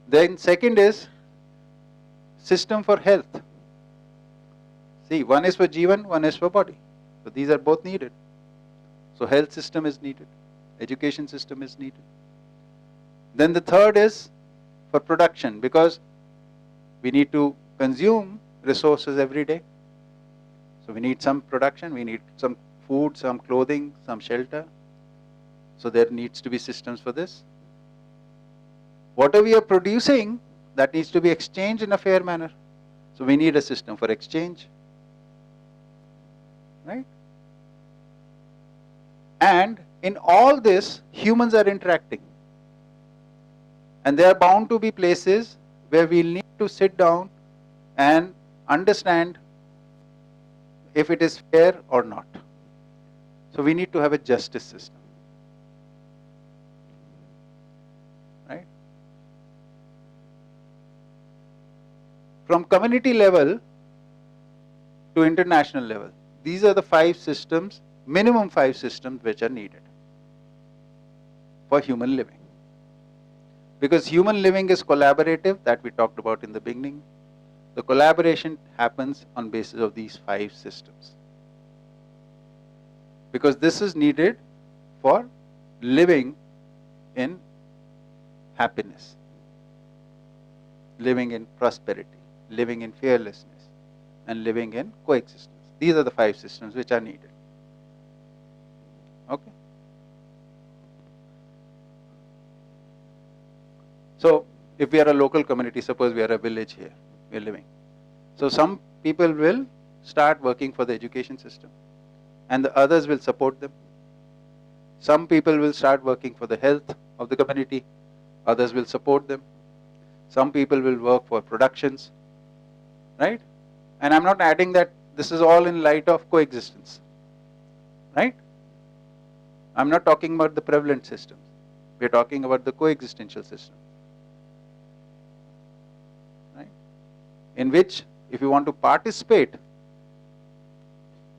Then second is system for health. See, one is for Jeevan, one is for body. So these are both needed. So health system is needed. Education system is needed. Then the third is for production, because we need to consume resources every day. So we need some production, we need some food, some clothing, some shelter. So there needs to be systems for this. Whatever we are producing, that needs to be exchanged in a fair manner. So we need a system for exchange. Right? And in all this, humans are interacting. And there are bound to be places where we'll need to sit down and understand if it is fair or not. So we need to have a justice system. Right? From community level to international level, these are the 5 systems, minimum 5 systems which are needed for human living. Because human living is collaborative, that we talked about in the beginning. The collaboration happens on basis of these 5 systems. Because this is needed for living in happiness, living in prosperity, living in fearlessness, and living in coexistence. These are the 5 systems which are needed. Okay? So if we are a local community, suppose we are a village here, we are living. So some people will start working for the education system and the others will support them. Some people will start working for the health of the community, others will support them. Some people will work for productions, right? And I'm not adding that this is all in light of coexistence, right? I'm not talking about the prevalent systems. We're talking about the coexistential system, right? In which, if you want to participate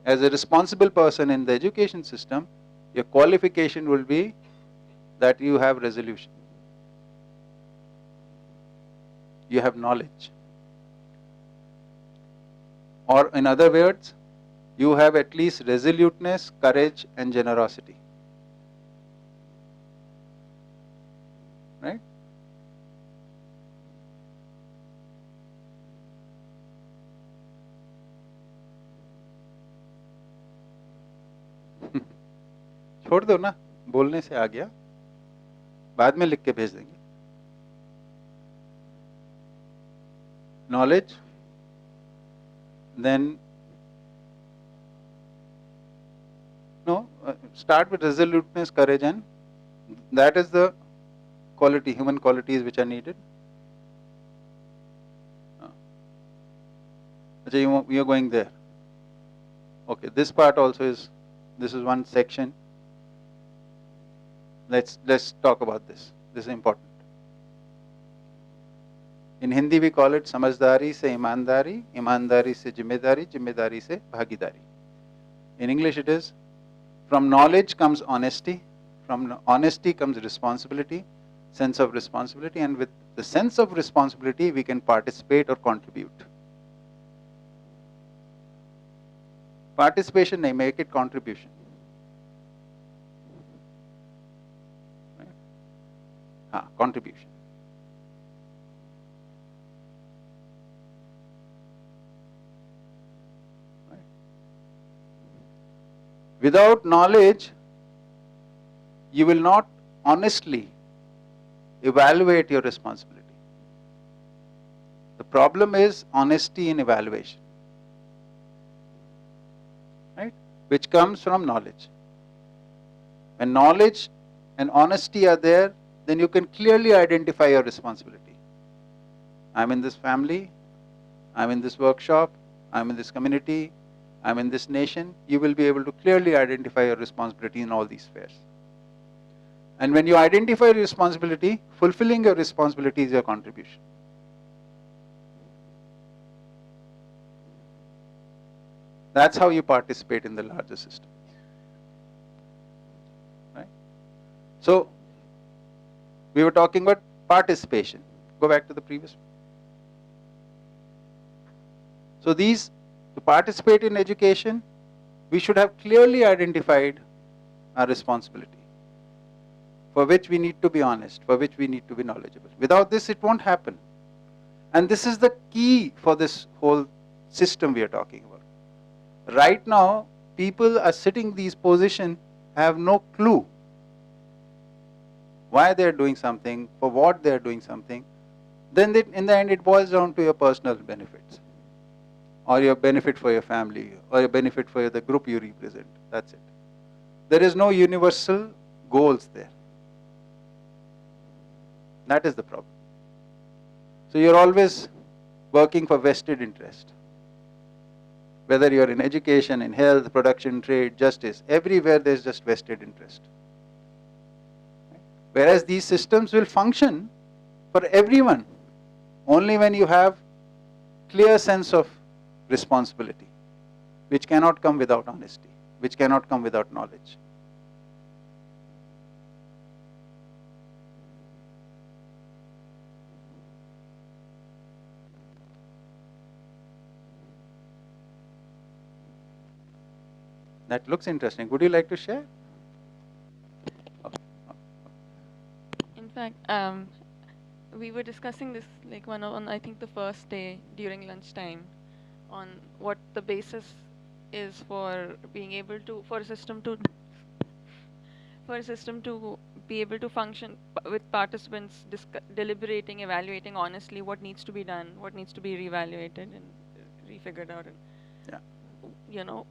as a responsible person in the education system, your qualification will be that you have resolution, you have knowledge, or in other words, you have at least resoluteness, courage and generosity, right? छोड़ दो ना, बोलने से आ गया, बाद में लिख के भेज देंगे. Knowledge, then start with resoluteness, courage, and that is the quality, human qualities which are needed. You are going there. Okay, this part also is, this is one section. Let's talk about this. This is important. In Hindi we call it समझदारी से ईमानदारी, ईमानदारी से जिम्मेदारी, जिम्मेदारी से भागीदारी. In English it is, from knowledge comes honesty, from honesty comes responsibility, sense of responsibility, and with the sense of responsibility we can participate or contribute. Participation nahi, make it contribution. Contribution. Right. Without knowledge, you will not honestly evaluate your responsibility. The problem is honesty in evaluation, right? Which comes from knowledge. When knowledge and honesty are there, then you can clearly identify your responsibility. I'm in this family, I'm in this workshop, I'm in this community, I'm in this nation. You will be able to clearly identify your responsibility in all these spheres. And when you identify your responsibility, fulfilling your responsibility is your contribution. That's how you participate in the larger system. Right? So, we were talking about participation. Go back to the previous one. So to participate in education, we should have clearly identified our responsibility, for which we need to be honest, for which we need to be knowledgeable. Without this, it won't happen. And this is the key for this whole system we are talking about. Right now, people are sitting in these positions, have no clue why they are doing something, for what they are doing something. Then in the end it boils down to your personal benefits, or your benefit for your family, or your benefit for the group you represent. That's it. There is no universal goals there. That is the problem. So you're always working for vested interest. Whether you're in education, in health, production, trade, justice, everywhere there's just vested interest. Whereas these systems will function for everyone only when you have clear sense of responsibility, which cannot come without honesty, which cannot come without knowledge. That looks interesting. Would you like to share? In fact, we were discussing this like on I think the first day during lunchtime, on what the basis is for being able to, for a system to be able to function with participants deliberating, evaluating honestly what needs to be done, what needs to be reevaluated and refigured out. And Yeah. you know,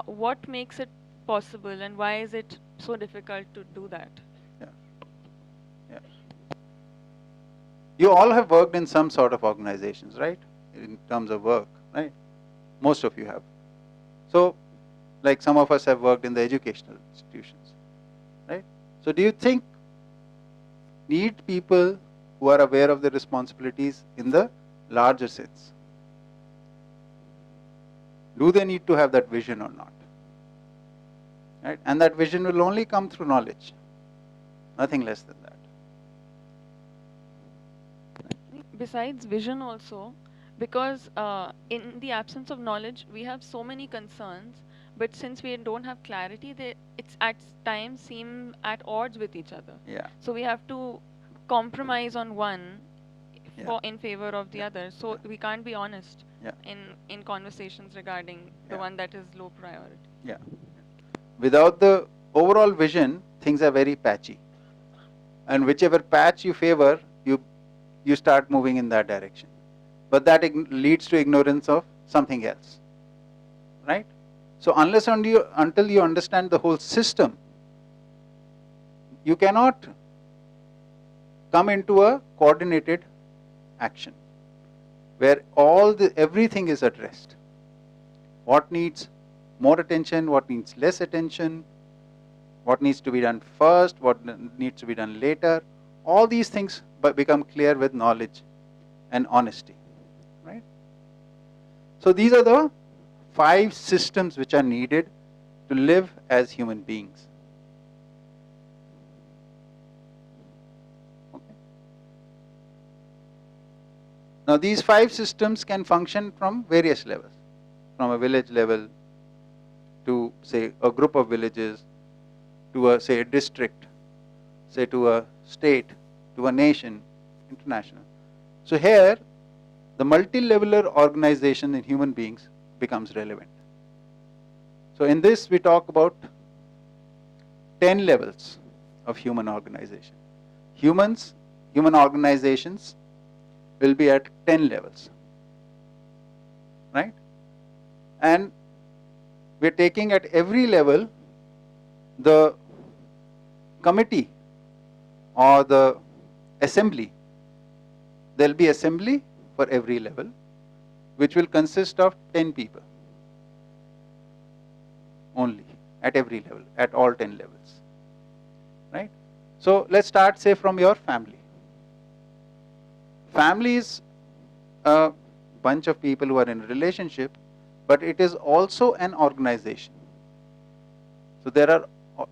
what makes it possible, and why is it so difficult to do that? Yeah. Yeah. You all have worked in some sort of organizations, right? In terms of work, right? Most of you have. So, like some of us have worked in the educational institutions, right? So do you think need people who are aware of their responsibilities in the larger sense? Do they need to have that vision or not? Right? And that vision will only come through knowledge. Nothing less than that. Besides vision also, because in the absence of knowledge, we have so many concerns, but since we don't have clarity, it's at times seem at odds with each other. Yeah. So we have to compromise on one Yeah. in favor of the other. So we can't be honest Yeah. in conversations regarding the Yeah. one that is low priority. Yeah. Without the overall vision, things are very patchy. And whichever patch you favor, you start moving in that direction. But that leads to ignorance of something else. Right? So until you understand the whole system, you cannot come into a coordinated action where everything is addressed. What needs more attention, what needs less attention, what needs to be done first, what needs to be done later. All these things become clear with knowledge and honesty. Right? So these are the 5 systems which are needed to live as human beings. Okay. Now these 5 systems can function from various levels. From a village level to, say, a group of villages, to a, say, a district, say, to a state, to a nation, international. So here, the multi-leveler organization in human beings becomes relevant. So in this, we talk about 10 levels of human organization. Human organizations will be at 10 levels. Right? And we're taking at every level the committee or the assembly. There will be assembly for every level, which will consist of 10 people only at every level, at all 10 levels. Right? So let's start, say, from your family. Family is a bunch of people who are in a relationship, but it is also an organization. So there are a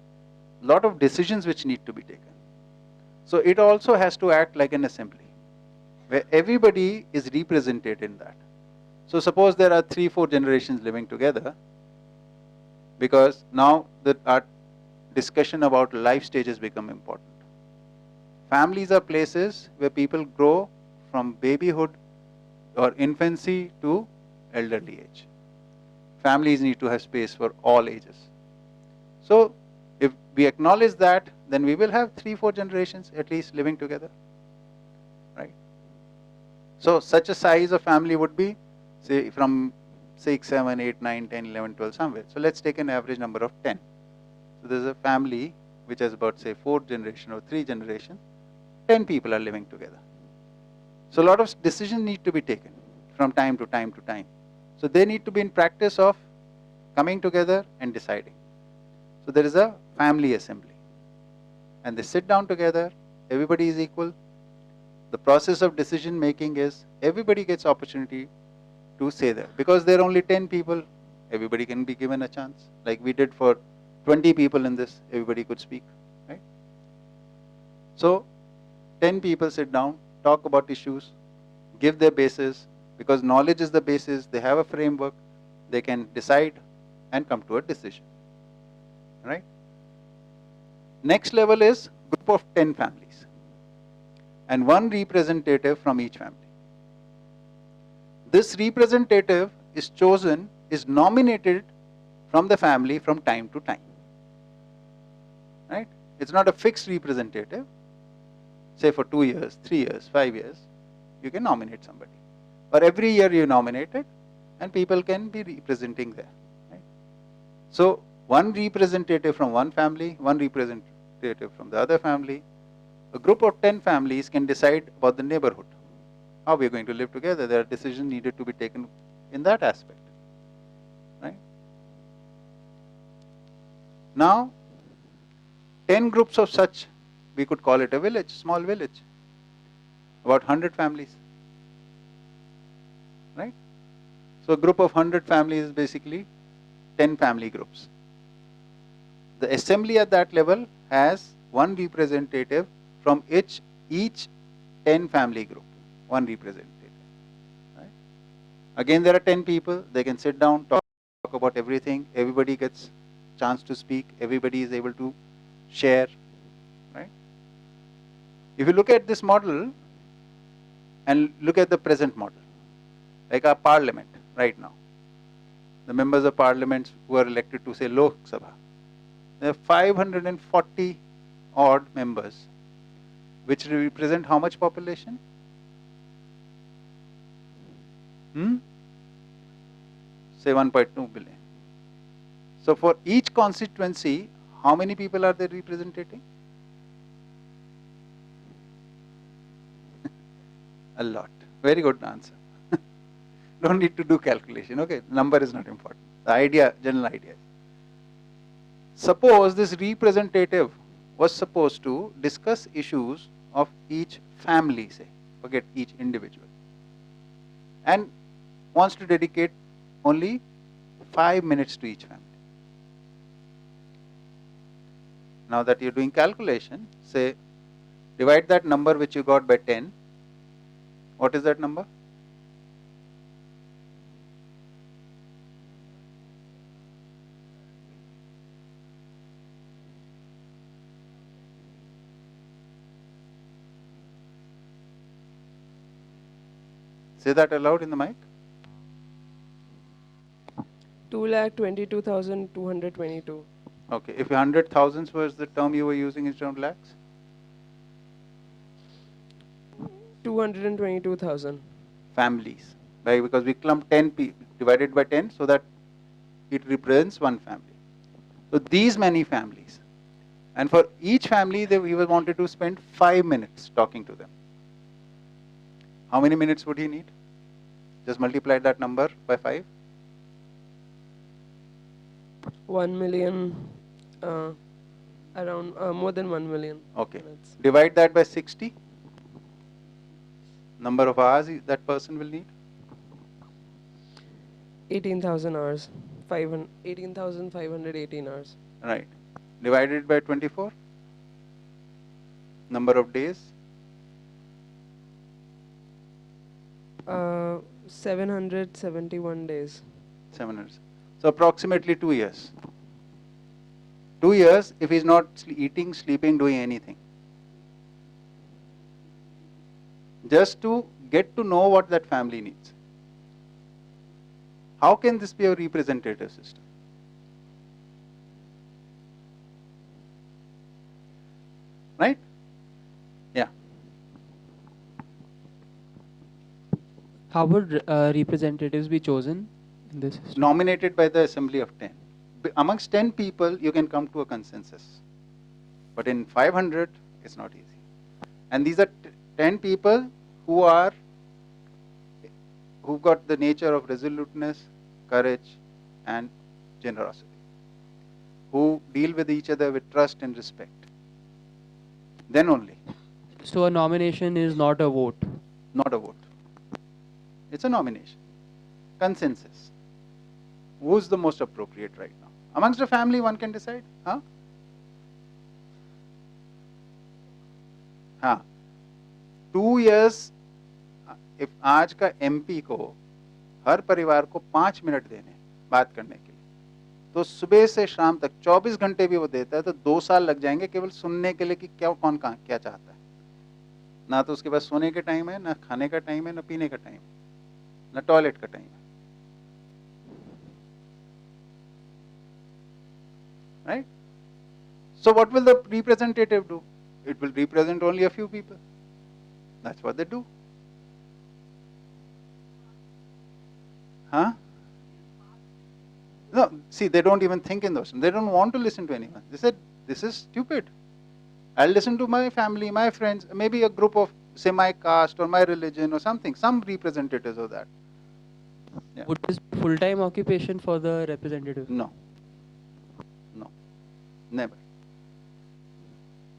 lot of decisions which need to be taken. So it also has to act like an assembly, where everybody is represented in that. So suppose there are 3-4 generations living together, because now our discussion about life stages become important. Families are places where people grow from babyhood or infancy to elderly age. Families need to have space for all ages. So if we acknowledge that, then we will have 3-4 generations at least living together. Right? So such a size of family would be, say, from 6, 7, 8, 9, 10, 11, 12, somewhere. So let's take an average number of 10. So there's a family which has about, say, 4 generation or 3 generation. 10 people are living together. So a lot of decisions need to be taken from time to time to time. So they need to be in practice of coming together and deciding. So there is a family assembly. And they sit down together, everybody is equal. The process of decision making is everybody gets opportunity to say that. Because there are only 10 people, everybody can be given a chance. Like we did for 20 people in this, everybody could speak. Right? So 10 people sit down, talk about issues, give their basis, because knowledge is the basis, they have a framework, they can decide and come to a decision. Right? Next level is group of 10 families and 1 representative from each family. This representative is chosen, is nominated from the family from time to time. Right? It's not a fixed representative. Say for 2 years, 3 years, 5 years, you can nominate somebody. Or every year you nominate it, and people can be representing there. Right? So one representative from one family, one representative from the other family, a group of 10 families can decide about the neighborhood. How we are going to live together. There are decisions needed to be taken in that aspect. Right? Now, 10 groups of such, we could call it a village, small village. About 100 families. Right? So a group of 100 families is basically 10 family groups. The assembly at that level has one representative from each 10 family group. One representative. Right? Again, there are 10 people. They can sit down, talk about everything. Everybody gets chance to speak. Everybody is able to share. Right? If you look at this model and look at the present model, like our parliament right now, the members of parliament who are elected to say Lok Sabha, there are 540 odd members, which represent how much population? Say 1.2 billion. So for each constituency, how many people are they representing? A lot. Very good answer. Don't need to do calculation. Okay, number is not important. The idea, general idea. Suppose this representative was supposed to discuss issues of each family, say, forget each individual, and wants to dedicate only 5 minutes to each family. Now that you're doing calculation, say, divide that number which you got by 10. What is that number? Say that aloud in the mic. 2,22,222. Okay, if 100,000 was the term you were using instead of lakhs? 222,000. Families, right? Because we clump 10 people divided by 10 so that it represents one family. So these many families, and for each family we wanted to spend 5 minutes talking to them. How many minutes would he need? Just multiply that number by 5. 1 million, around more than 1 million. Okay. minutes. Divide that by 60. Number of hours that person will need? 18,000 hours. 18,518 hours. Right. Divided by 24. Number of days? 771 days. 700. So approximately 2 years. 2 years if he's not eating, sleeping, doing anything. Just to get to know what that family needs. How can this be a representative system? Right? Yeah. How would representatives be chosen in this system? Nominated by the assembly of 10. Amongst 10 people, you can come to a consensus. But in 500, it's not easy. And these are 10 people who've got the nature of resoluteness, courage, and generosity, who deal with each other with trust and respect. Then only. So a nomination is not a vote. Not a vote. It's a nomination. Consensus. Who's the most appropriate right now? Amongst the family, one can decide. Huh? 2 years, if आज का MP को हर परिवार को 5 minute देने बात करने के लिए, तो सुबह से शाम तक 24 घंटे भी वो देता है तो 2 साल लग जाएंगे केवल सुनने के लिए कि क्या कौन क्या चाहता है. ना तो उसके पास सोने के टाइम है, ना खाने का टाइम है, ना पीने का टाइम है, ना टॉयलेट का टाइम है. Right? So what will the representative do? It will represent only a few people. That's what they do. Huh? No, see, they don't even think in those terms. They don't want to listen to anyone. They said, this is stupid. I'll listen to my family, my friends, maybe a group of, say, my caste or my religion or something, some representatives of that. Yeah. Would this be full-time occupation for the representative? No. No. Never.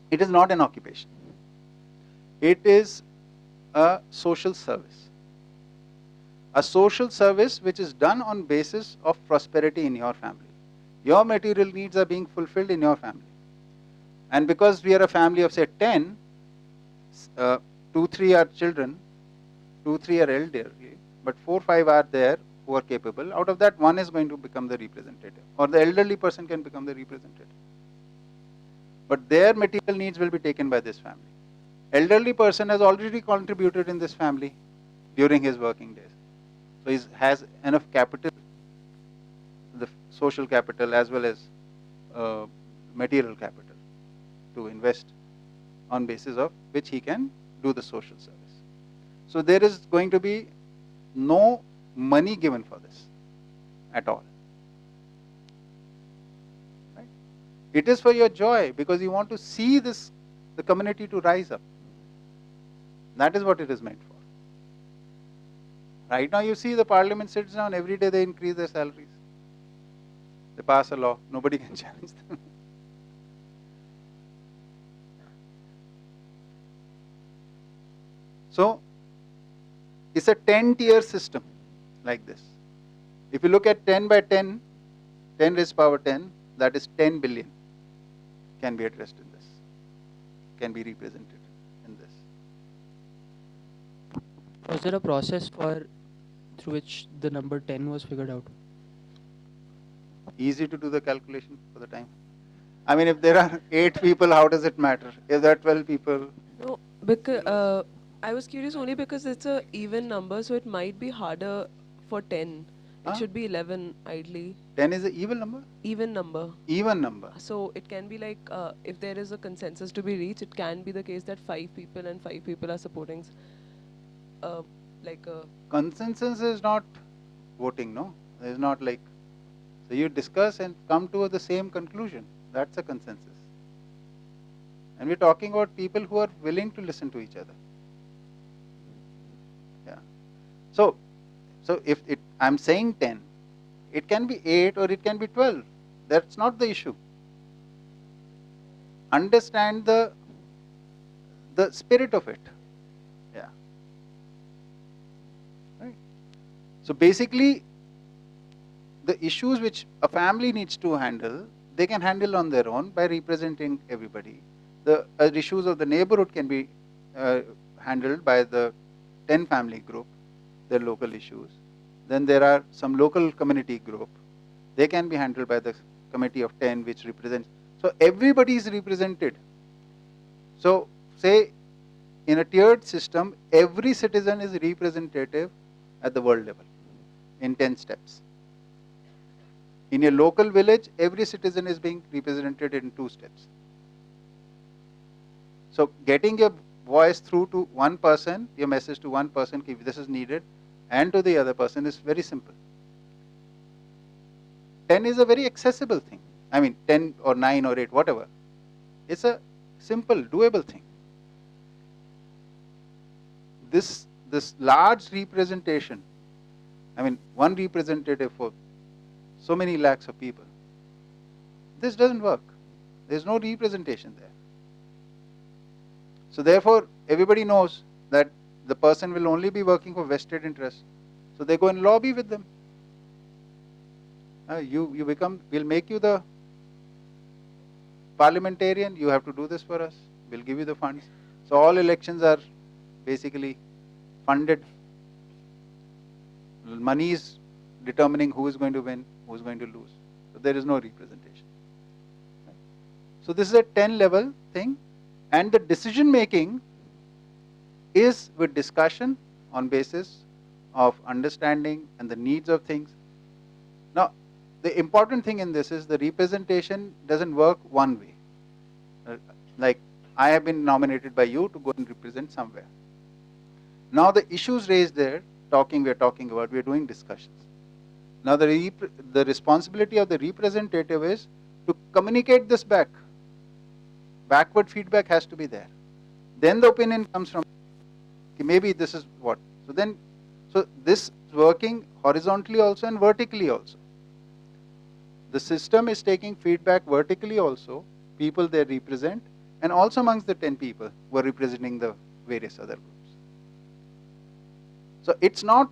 It is not an occupation. It is a social service. A social service which is done on basis of prosperity in your family. Your material needs are being fulfilled in your family. And because we are a family of, say, 10, 2, 3 are children, 2, 3 are elderly, but 4, 5 are there who are capable. Out of that, one is going to become the representative, or the elderly person can become the representative. But their material needs will be taken by this family. Elderly person has already contributed in this family during his working days. So he has enough capital, the social capital as well as material capital to invest, on basis of which he can do the social service. So there is going to be no money given for this at all. Right? It is for your joy, because you want to see this, the community to rise up. That is what it is meant for. Right now you see the parliament sits down, every day they increase their salaries. They pass a law, nobody can challenge them. So, it's a 10-tier system like this. If you look at 10 by 10, 10 raised power 10, that is 10 billion can be addressed in this, can be represented in this. Was there a process through which the number 10 was figured out? Easy to do the calculation for the time. I mean, if there are 8 people, how does it matter? If there are 12 people? No, because I was curious only because it's a even number, so it might be harder for 10. It should be 11 ideally. 10 is an even number? Even number. Even number. So it can be like, if there is a consensus to be reached, it can be the case that 5 people and 5 people are supporting like a... Consensus is not voting, no? It is not like, so you discuss and come to the same conclusion. That's a consensus. And we're talking about people who are willing to listen to each other. Yeah. So if I'm saying 10, it can be 8 or it can be 12. That's not the issue. Understand the spirit of it. Yeah. Right. So basically, the issues which a family needs to handle, they can handle on their own by representing everybody. The issues of the neighborhood can be handled by the 10 family group, their local issues. Then there are some local community group. They can be handled by the committee of 10 which represents. So everybody is represented. So say in a tiered system, every citizen is representative at the world level in 10 steps. In a local village, every citizen is being represented in 2 steps. So getting your voice through to one person, your message to one person, if this is needed, and to the other person is very simple. 10 is a very accessible thing. I mean 10 or 9 or 8, whatever. It's a simple, doable thing. This large representation, I mean one representative for so many lakhs of people, this doesn't work. There's no representation there. So therefore, everybody knows that the person will only be working for vested interests. So they go and lobby with them. You become, we'll make you the parliamentarian, you have to do this for us, we'll give you the funds. So all elections are basically funded. Money is determining who is going to win, who is going to lose. So there is no representation. Right? So this is a 10 level thing, and the decision making is with discussion on basis of understanding and the needs of things. Now, the important thing in this is the representation doesn't work one way. Like, I have been nominated by you to go and represent somewhere. Now the issues raised there, we are talking about, we are doing discussions. Now the responsibility of the representative is to communicate this back. Backward feedback has to be there. Then the opinion comes from, okay, maybe this is what. So this is working horizontally also and vertically also. The system is taking feedback vertically also, people they represent, and also amongst the 10 people who are representing the various other groups. So it's not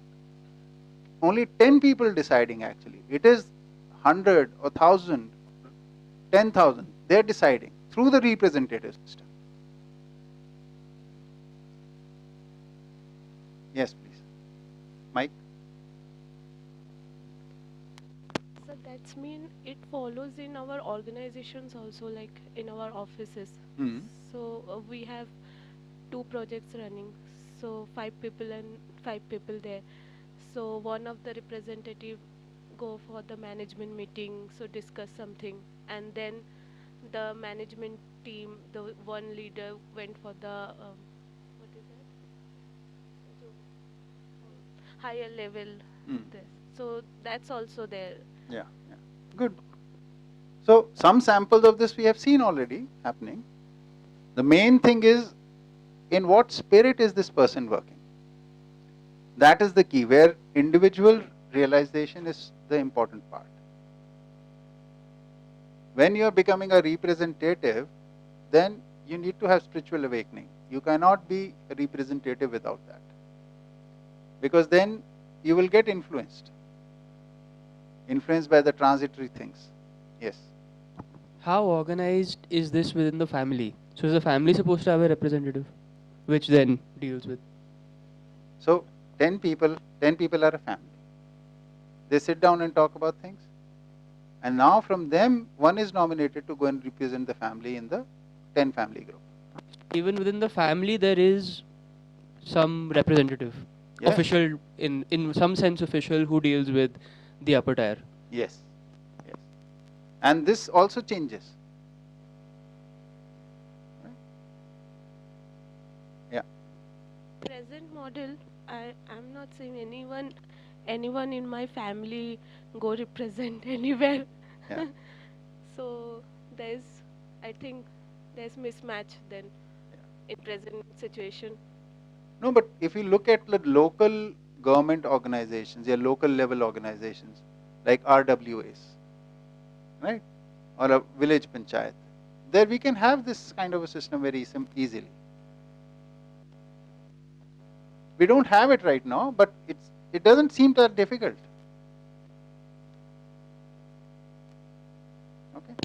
only 10 people deciding actually. It is 100 or 1,000, 10,000. They're deciding through the representative system. Yes, please. Mike? So that's mean it follows in our organizations also, like in our offices. Hmm. So we have 2 projects running, so 5 people and 5 people there. So one of the representative go for the management meeting, so discuss something, and then the management team, the one leader went for the what is that? Higher level. Hmm. This. So that's also there. Yeah. Good. So some samples of this we have seen already happening. The main thing is, in what spirit is this person working? That is the key, where individual realization is the important part. When you are becoming a representative, then you need to have spiritual awakening. You cannot be a representative without that. Because then you will get influenced by the transitory things. Yes. How organized is this within the family? So is the family supposed to have a representative, which then deals with? So 10 people are a family. They sit down and talk about things. And now from them, one is nominated to go and represent the family in the 10 family group. Even within the family, there is some representative, Yeah. official, in some sense official, who deals with the upper tier. Yes. And this also changes. Right? Yeah. Present model, I'm not saying anyone in my family go represent anywhere. Yeah. So I think there's mismatch then in present situation. No, but if you look at the local government organizations, your local level organizations, like RWAs, right? Or a village panchayat, there we can have this kind of a system very easily. We don't have it right now, but it doesn't seem that difficult. Okay.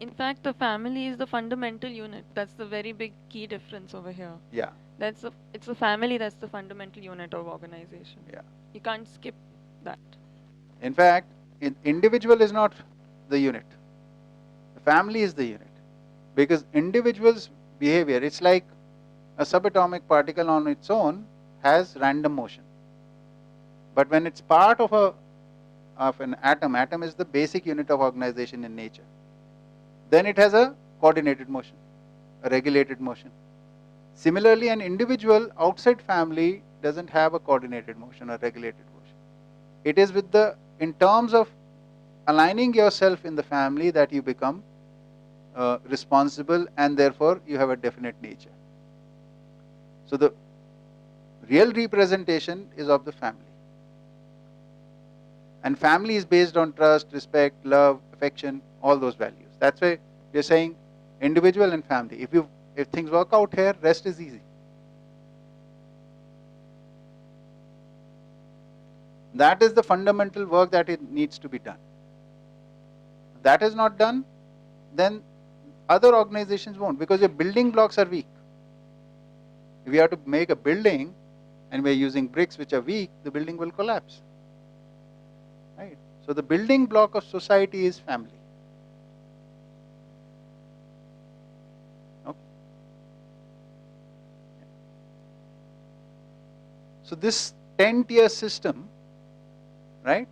In fact, the family is the fundamental unit. That's the very big key difference over here. Yeah. It's the family that's the fundamental unit of organization. Yeah. You can't skip that. In fact, individual is not the unit. The family is the unit. Because individual's behavior, it's like a subatomic particle on its own has random motion. But when it's part of an atom is the basic unit of organization in nature, then it has a coordinated motion, a regulated motion. Similarly, an individual outside family doesn't have a coordinated motion or regulated motion. It is in terms of aligning yourself in the family that you become responsible, and therefore you have a definite nature. So the real representation is of the family. And family is based on trust, respect, love, affection, all those values. That's why we are saying individual and family. If things work out here, rest is easy. That is the fundamental work that it needs to be done. If that is not done, then other organizations won't, because your building blocks are weak. If you have to make a building and we are using bricks which are weak, the building will collapse. Right? So the building block of society is family. Okay. So this 10-tier system, right?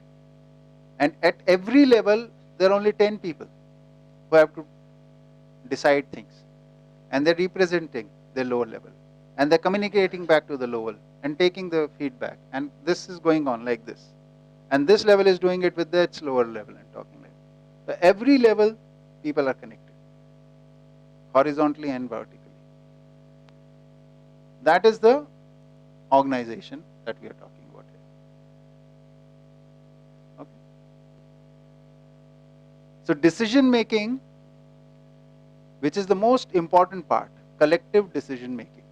And at every level, there are only 10 people who have to decide things, and they're representing the lower level, and they're communicating back to the lower and taking the feedback, and this is going on like this, and this level is doing it with its lower level and talking like that. So every level people are connected, horizontally and vertically. That is the organization that we are talking about here. Okay. So decision making, which is the most important part, collective decision making,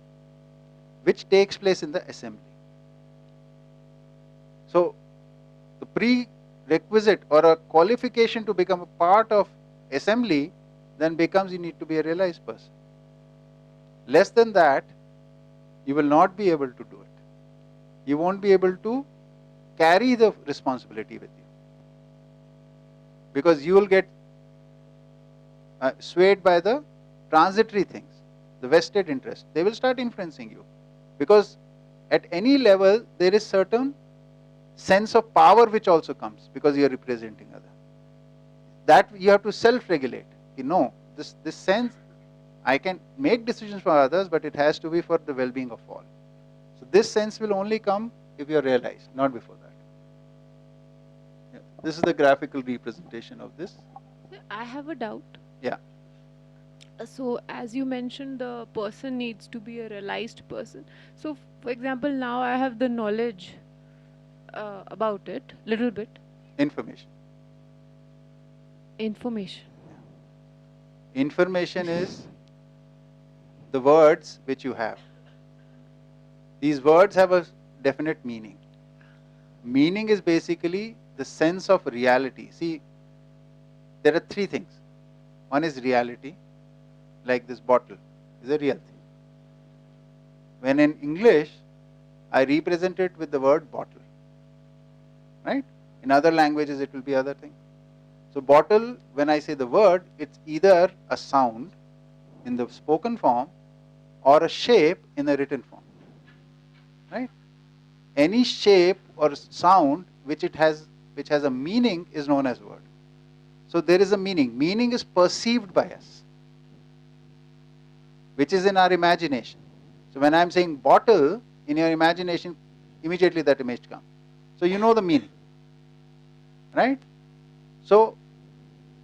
which takes place in the assembly. So the prerequisite or a qualification to become a part of assembly then becomes you need to be a realized person. Less than that, you will not be able to do it. You won't be able to carry the responsibility with you, because you will get swayed by the transitory things, the vested interest. They will start influencing you, because at any level there is certain sense of power which also comes because you are representing others. That you have to self-regulate. You know, this sense, I can make decisions for others, but it has to be for the well-being of all. So this sense will only come if you are realized, not before that. Yeah. This is the graphical representation of this. I have a doubt. Yeah. So as you mentioned, the person needs to be a realized person. So for example, now I have the knowledge about it, little bit. Information. Information. Information is the words which you have. These words have a definite meaning. Meaning is basically the sense of reality. See, there are three things. One is reality, like this bottle is a real thing. When in English, I represent it with the word bottle. Right? In other languages, it will be other thing. So bottle, when I say the word, it's either a sound in the spoken form or a shape in the written form. Right? Any shape or sound which has a meaning is known as word. So there is a meaning. Meaning is perceived by us, which is in our imagination. So when I am saying bottle, in your imagination, immediately that image comes. So you know the meaning. Right? So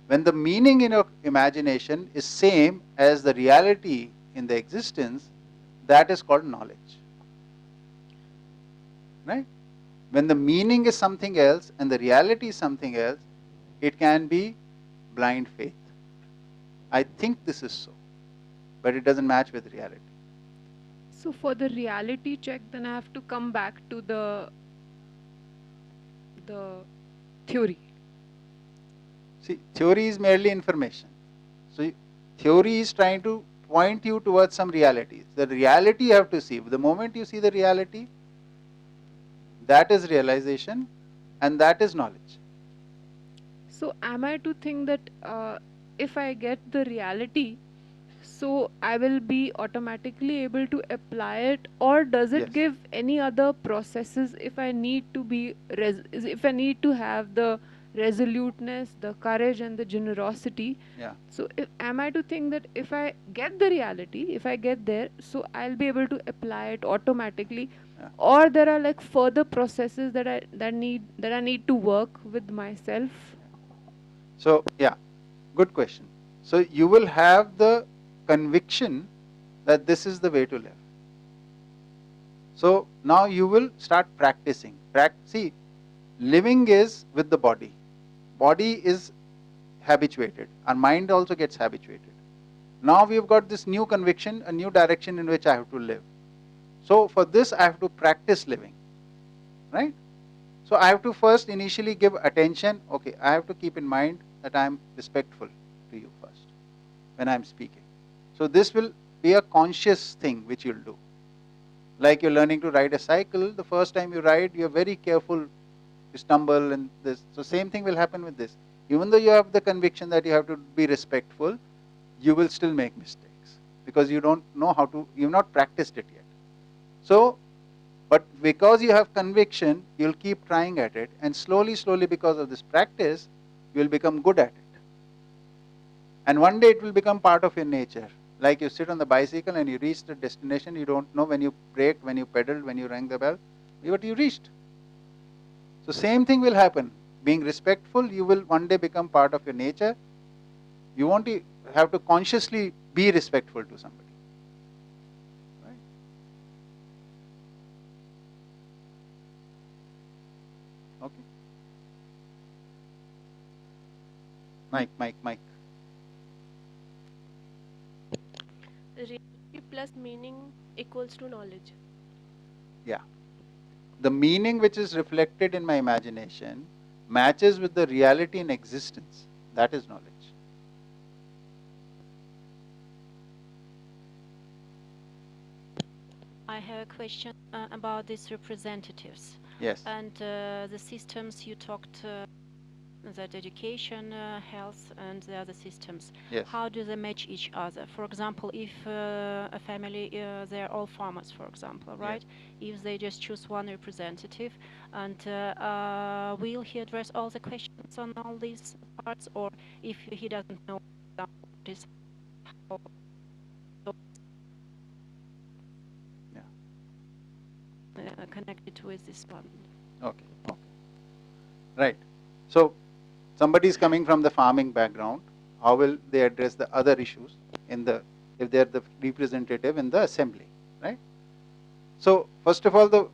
when the meaning in your imagination is same as the reality in the existence, that is called knowledge. Right? When the meaning is something else and the reality is something else, it can be blind faith. I think this is so, but it doesn't match with reality. So for the reality check, then I have to come back to the theory. See, theory is merely information. So theory is trying to point you towards some reality. The reality you have to see. The moment you see the reality, that is realization and that is knowledge. So am I to think that if I get the reality, so I will be automatically able to apply it, or does it Yes. give any other processes if I need to be if I need to have the resoluteness, the courage and the generosity? Yeah. So am I to think that if I get the reality, if I get there, so I'll be able to apply it automatically? Yeah. Or there are like further processes that I need to work with myself? So yeah, good question. So you will have the conviction that this is the way to live. So now you will start practicing. See, living is with the body. Body is habituated. Our mind also gets habituated. Now we've got this new conviction, a new direction in which I have to live. So for this I have to practice living. Right? So I have to first initially give attention. Okay, I have to keep in mind that I am respectful to you first when I am speaking. So this will be a conscious thing which you'll do. Like you're learning to ride a cycle, the first time you ride, you're very careful, you stumble and this. So same thing will happen with this. Even though you have the conviction that you have to be respectful, you will still make mistakes because you don't know how to, you've not practiced it yet. So, but because you have conviction, you'll keep trying at it, and slowly because of this practice, you will become good at it. And one day it will become part of your nature. Like you sit on the bicycle and you reach the destination, you don't know when you braked, when you pedaled, when you rang the bell, but you reached. So same thing will happen. Being respectful, you will one day become part of your nature. You won't have to consciously be respectful to somebody. Right? Okay. Mike. Reality plus meaning equals to knowledge. Yeah. The meaning which is reflected in my imagination matches with the reality in existence. That is knowledge. I have a question about these representatives. Yes. And the systems you talked, that education, health, and the other systems. Yes. How do they match each other? For example, if a family, they're all farmers, for example, right? If they just choose one representative, and will he address all the questions on all these parts, or if he doesn't know this, how connected with this one? Okay. Right. So somebody is coming from the farming background. How will they address the other issues in the, if they are the representative in the assembly, right? So first of all, the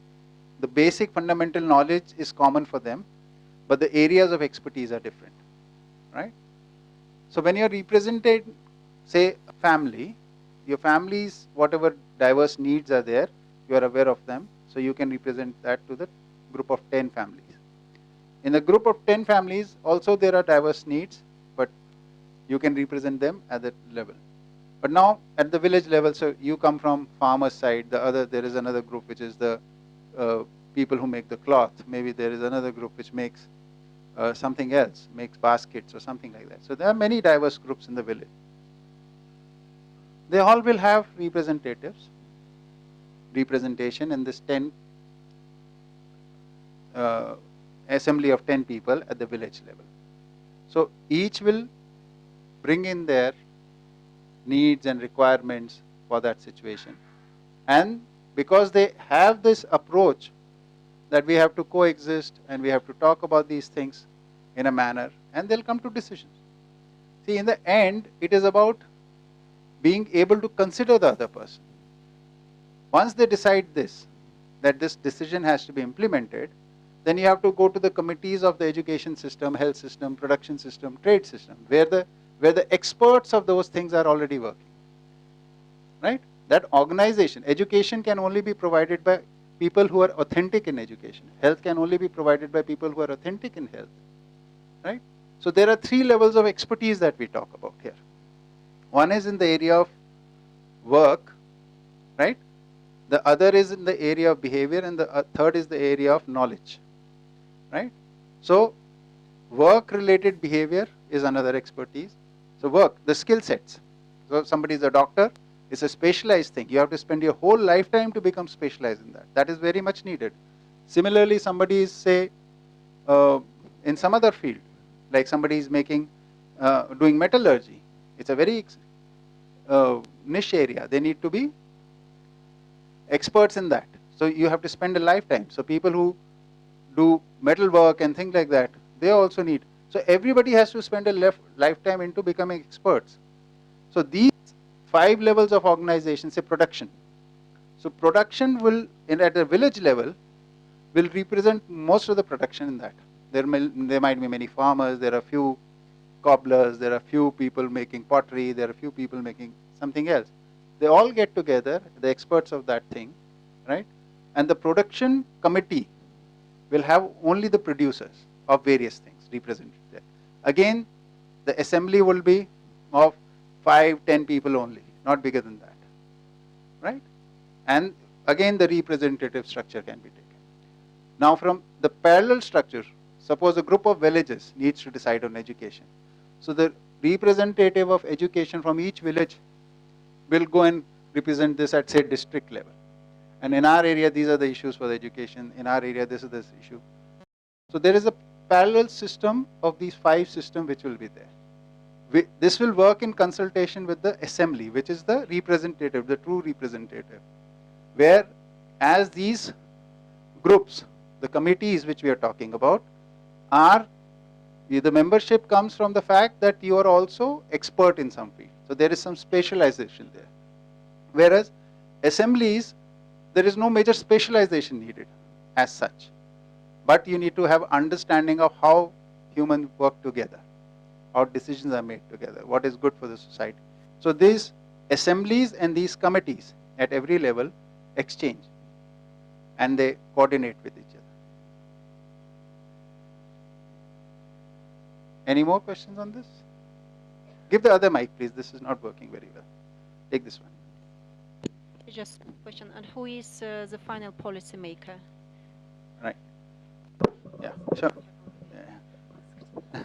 basic fundamental knowledge is common for them, but the areas of expertise are different, right? So when you are represented, say a family, your family's whatever diverse needs are there, you are aware of them, so you can represent that to the group of 10 families. In the group of 10 families, also there are diverse needs, but you can represent them at that level. But now at the village level, so you come from farmer's side, there is another group which is the people who make the cloth. Maybe there is another group which makes something else, makes baskets or something like that. So there are many diverse groups in the village. They all will have representation in this 10 assembly of 10 people at the village level. So each will bring in their needs and requirements for that situation. And because they have this approach that we have to coexist and we have to talk about these things in a manner, and they'll come to decisions. See, in the end, it is about being able to consider the other person. Once they decide this, that this decision has to be implemented, then you have to go to the committees of the education system, health system, production system, trade system, where the experts of those things are already working. Right? That organization, education can only be provided by people who are authentic in education. Health can only be provided by people who are authentic in health. Right? So there are 3 levels of expertise that we talk about here. One is in the area of work, right? The other is in the area of behavior, and the third is the area of knowledge, right? So work-related behavior is another expertise. So work, the skill sets. So if somebody is a doctor, it's a specialized thing. You have to spend your whole lifetime to become specialized in that. That is very much needed. Similarly, somebody is, say, in some other field, like somebody is doing metallurgy. It's a very niche area. They need to be experts in that. So you have to spend a lifetime. So people who do metal work and things like that, they also need. So everybody has to spend a lifetime into becoming experts. So these 5 levels of organization, say production. So production will, at the village level, will represent most of the production in that. There might be many farmers, there are few cobblers, there are few people making pottery, there are few people making something else. They all get together, the experts of that thing, right? And the production committee will have only the producers of various things represented there. Again, the assembly will be of 5-10 people only, not bigger than that, right? And again, the representative structure can be taken. Now from the parallel structure, suppose a group of villages needs to decide on education. So the representative of education from each village will go and represent this at, say, district level. And in our area, these are the issues for the education. In our area, this is this issue. So there is a parallel system of these 5 systems which will be there. This will work in consultation with the assembly, which is the representative, the true representative, where as these groups, the committees which we are talking about, are the membership comes from the fact that you are also expert in some field. So there is some specialization there. Whereas assemblies, there is no major specialization needed as such. But you need to have understanding of how humans work together, how decisions are made together, what is good for the society. So these assemblies and these committees at every level exchange and they coordinate with each other. Any more questions on this? Give the other mic, please. This is not working very well. Take this one. Just a question. And who is the final policy maker? Right. Yeah, sure. Yeah.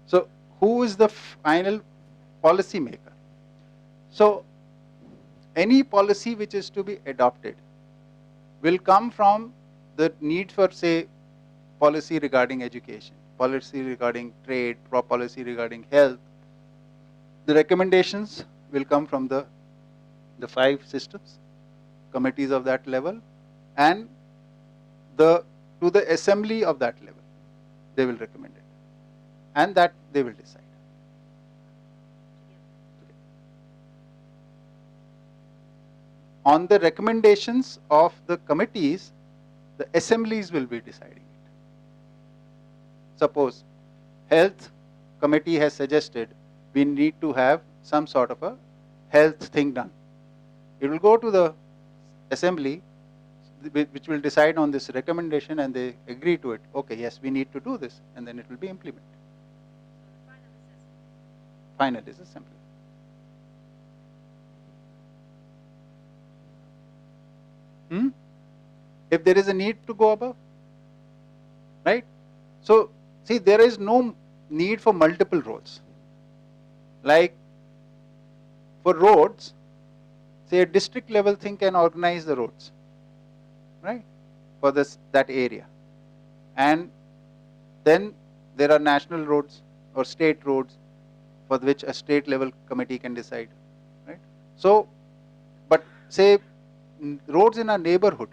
So, who is the final policy maker? So, any policy which is to be adopted will come from the need for, say, policy regarding education, policy regarding trade, policy regarding health. The recommendations will come from the 5 systems, committees of that level, and to the assembly of that level, they will recommend it, and that they will decide. On the recommendations of the committees, the assemblies will be deciding it. Suppose health committee has suggested we need to have some sort of a health thing done. It will go to the assembly, which will decide on this recommendation, and they agree to it. Okay, yes, we need to do this, and then it will be implemented. Final is assembly. If there is a need to go above, right? So, see, there is no need for multiple roles. Like for roads, say a district level thing can organize the roads, right, for that area. And then there are national roads or state roads for which a state level committee can decide, right? So, but say roads in our neighborhood,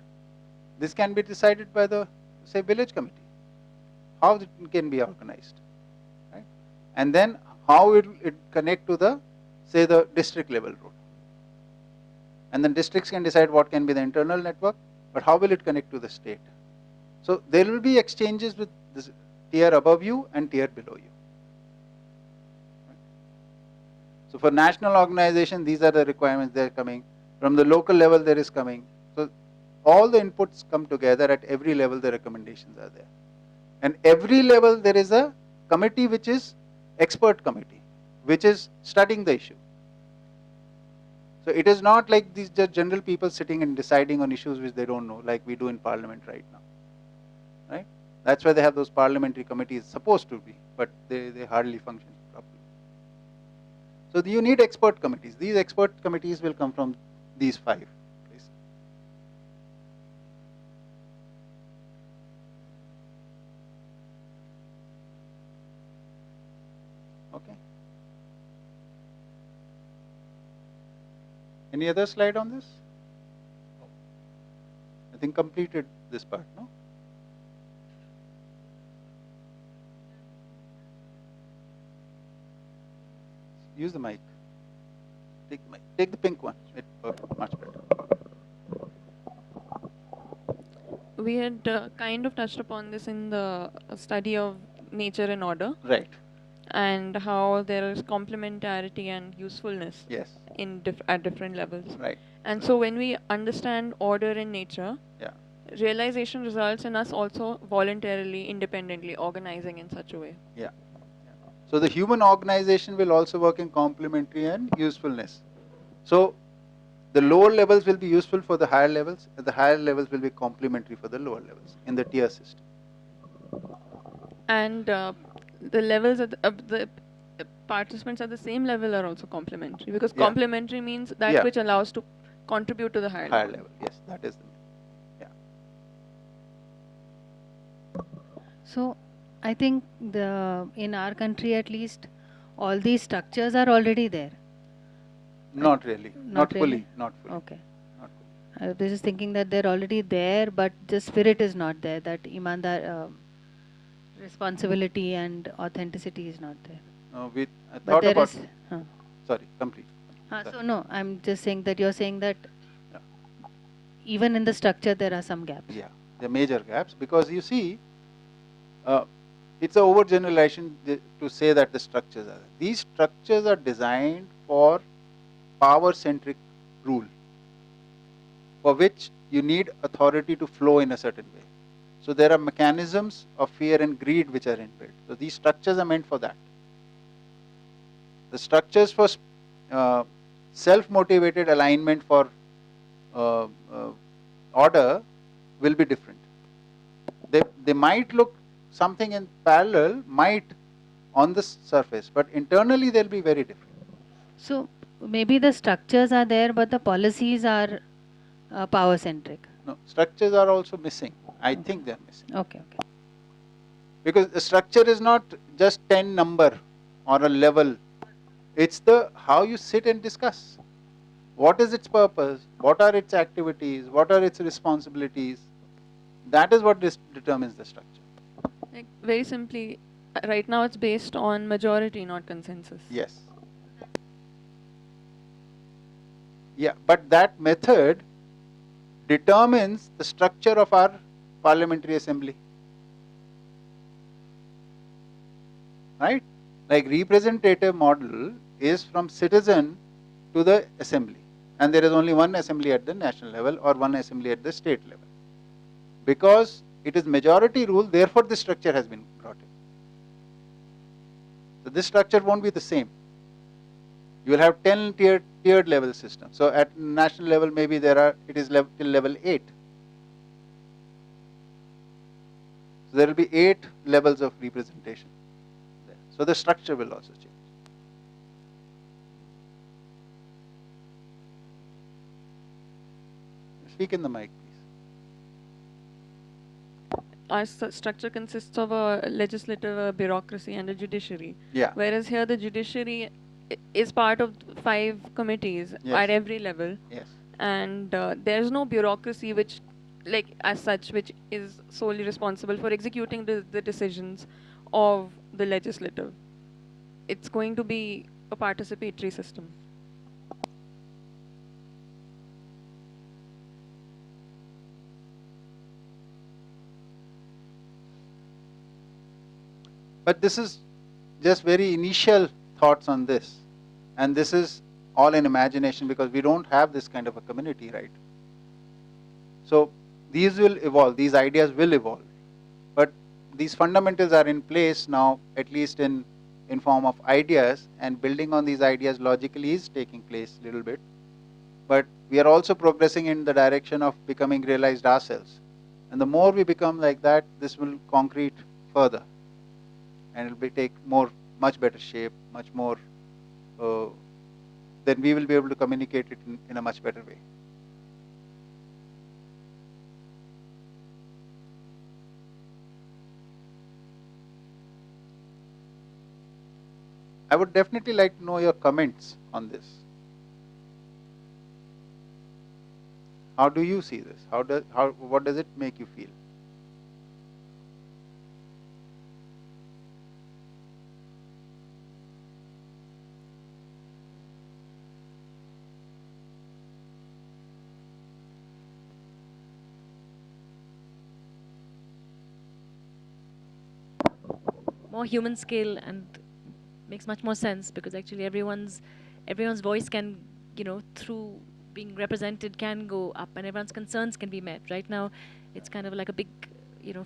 this can be decided by the, say, village committee, how it can be organized, right? And then how it connect to the, say, the district level road. And then districts can decide what can be the internal network, but how will it connect to the state? So there will be exchanges with this tier above you and tier below you. So for national organization, these are the requirements that are coming. From the local level, there is coming. So all the inputs come together. At every level, the recommendations are there. And every level, there is a committee which is expert committee, which is studying the issue. So it is not like these just general people sitting and deciding on issues which they don't know, like we do in Parliament right now, right? That's why they have those parliamentary committees, supposed to be, but they hardly function properly. So you need expert committees. These expert committees will come from these 5 places. Okay. Any other slide on this? I think completed this part, no? Use the mic. Take the mic. Take the pink one. It works much better. We had kind of touched upon this in the study of nature and order. Right. And how there is complementarity and usefulness. Yes. At different levels. Right. And so when we understand order in nature, yeah, realization results in us also voluntarily, independently organizing in such a way. Yeah. So the human organization will also work in complementary and usefulness. So the lower levels will be useful for the higher levels, and the higher levels will be complementary for the lower levels in the tier system. And the levels at the participants at the same level are also complementary, because complementary means that which allows to contribute to the higher level. Yes, that is the So I think in our country at least, all these structures are already there. Not really. Not really? fully. Not fully. Okay. Not fully. I was just thinking that they're already there, but the spirit is not there. That imandar, responsibility and authenticity is not there. I But thought there about. is. Huh. Sorry, complete. So no, I'm just saying that you're saying that Yeah. even in the structure there are some gaps. Yeah, there are major gaps because you see, it's a overgeneralization to say that the structures are there. These structures are designed for power-centric rule, for which you need authority to flow in a certain way. So there are mechanisms of fear and greed which are inbuilt. So these structures are meant for that. The structures for self-motivated alignment for order will be different. They might look something in parallel, might on the surface, but internally they'll be very different. So maybe the structures are there, but the policies are power-centric. No, structures are also missing. I think they're missing. Okay. Because the structure is not just 10 number or a level. It's the how you sit and discuss. What is its purpose? What are its activities? What are its responsibilities? That is what determines the structure. Like very simply, right now it's based on majority, not consensus. Yes. Yeah, but that method determines the structure of our parliamentary assembly. Right? Like representative model is from citizen to the assembly. And there is only one assembly at the national level or one assembly at the state level. Because it is majority rule, therefore this structure has been brought in. So this structure won't be the same. You will have 10 tiered level system. So at national level maybe it is till level 8. So there will be 8 levels of representation there. So the structure will also change. Speak in the mic, please. Our structure consists of a legislative bureaucracy and a judiciary. Yeah. Whereas here the judiciary is part of 5 committees at every level. Yes. And there's no bureaucracy which, like as such, which is solely responsible for executing the decisions of the legislative. It's going to be a participatory system. But this is just very initial thoughts on this. And this is all in imagination because we don't have this kind of a community, right? So these will evolve, these ideas will evolve. But these fundamentals are in place now, at least in form of ideas, and building on these ideas logically is taking place a little bit. But we are also progressing in the direction of becoming realized ourselves. And the more we become like that, this will concrete further. And it will take much better shape, much more, then we will be able to communicate it in a much better way. I would definitely like to know your comments on this. How do you see this? What does it make you feel? More human scale and makes much more sense because actually everyone's voice can, through being represented can go up and everyone's concerns can be met. Right now it's kind of like a big,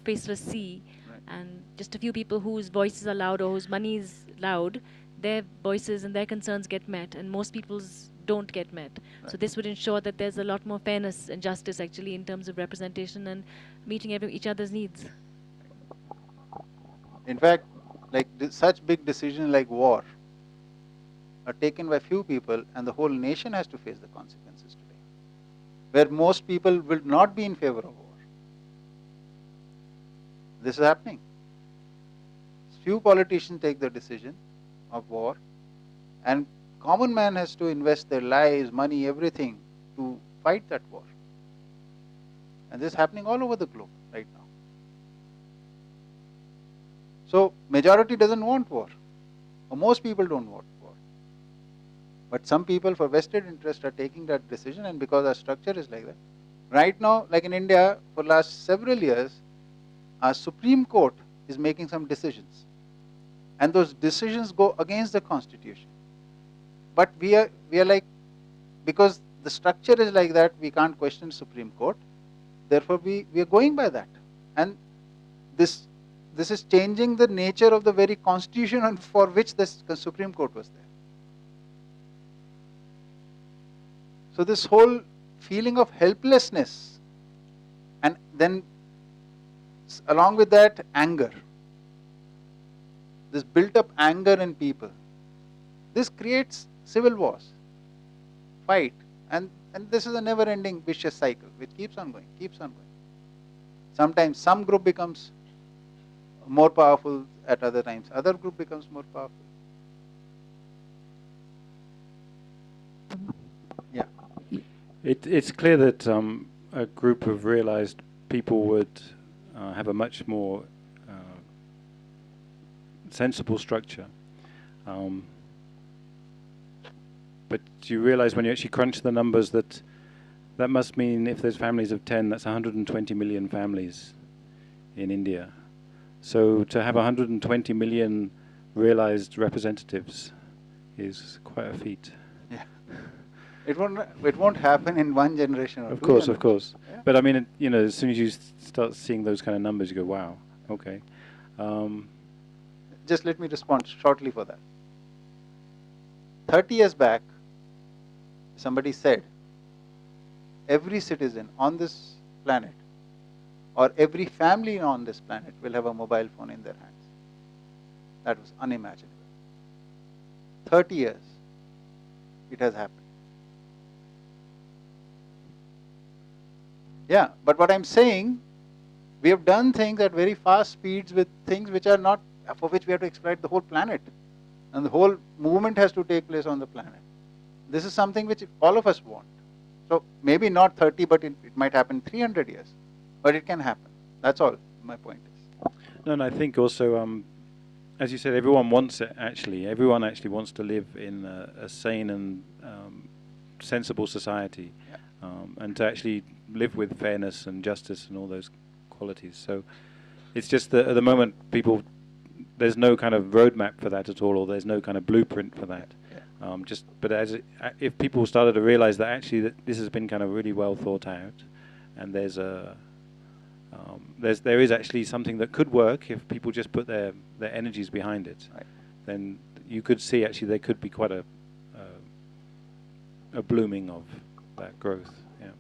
faceless sea, and just a few people whose voices are loud or whose money is loud, their voices and their concerns get met and most people's don't get met. So this would ensure that there's a lot more fairness and justice actually in terms of representation and meeting each other's needs. In fact, like such big decisions like war are taken by few people and the whole nation has to face the consequences today, where most people will not be in favor of war. This is happening. few politicians take the decision of war, and common man has to invest their lives, money, everything to fight that war. And this is happening all over the globe right now. So majority doesn't want war, or most people don't want war. But some people for vested interest are taking that decision, and because our structure is like that. Right now, like in India, for last several years, our Supreme Court is making some decisions. And those decisions go against the Constitution. But we are like, because the structure is like that, we can't question Supreme Court. Therefore, we are going by that. And this is changing the nature of the very Constitution for which the Supreme Court was there. So this whole feeling of helplessness, and then along with that, anger. This built up anger in people. This creates civil wars, fight, and this is a never ending vicious cycle which keeps on going, keeps on going. Sometimes some group becomes more powerful, at other times other group becomes more powerful. Yeah. It's clear that a group of realized people would have a much more sensible structure. But you realize when you actually crunch the numbers that must mean if there's families of 10, that's 120 million families in India. So to have 120 million realized representatives is quite a feat. Yeah. It won't happen in one generation or Of two course. Yeah. But I mean, as soon as you start seeing those kind of numbers, you go, wow, okay. Just let me respond shortly for that. 30 years back, somebody said, every citizen on this planet or every family on this planet will have a mobile phone in their hands. That was unimaginable. 30 years, it has happened. Yeah, but what I'm saying, we have done things at very fast speeds with things which are not, for which we have to exploit the whole planet. And the whole movement has to take place on the planet. This is something which all of us want. So maybe not 30, but it might happen 300 years. But it can happen. That's all my point is. No, and I think also, as you said, everyone wants it actually. Everyone actually wants to live in a sane and sensible society. Yeah. And to actually live with fairness and justice and all those qualities. So it's just that at the moment there's no kind of roadmap for that at all, or there's no kind of blueprint for that. Yeah. But if people started to realize that actually that this has been kind of really well thought out, and there is actually something that could work if people just put their energies behind it, right, then you could see actually there could be quite a blooming of that growth. Yeah.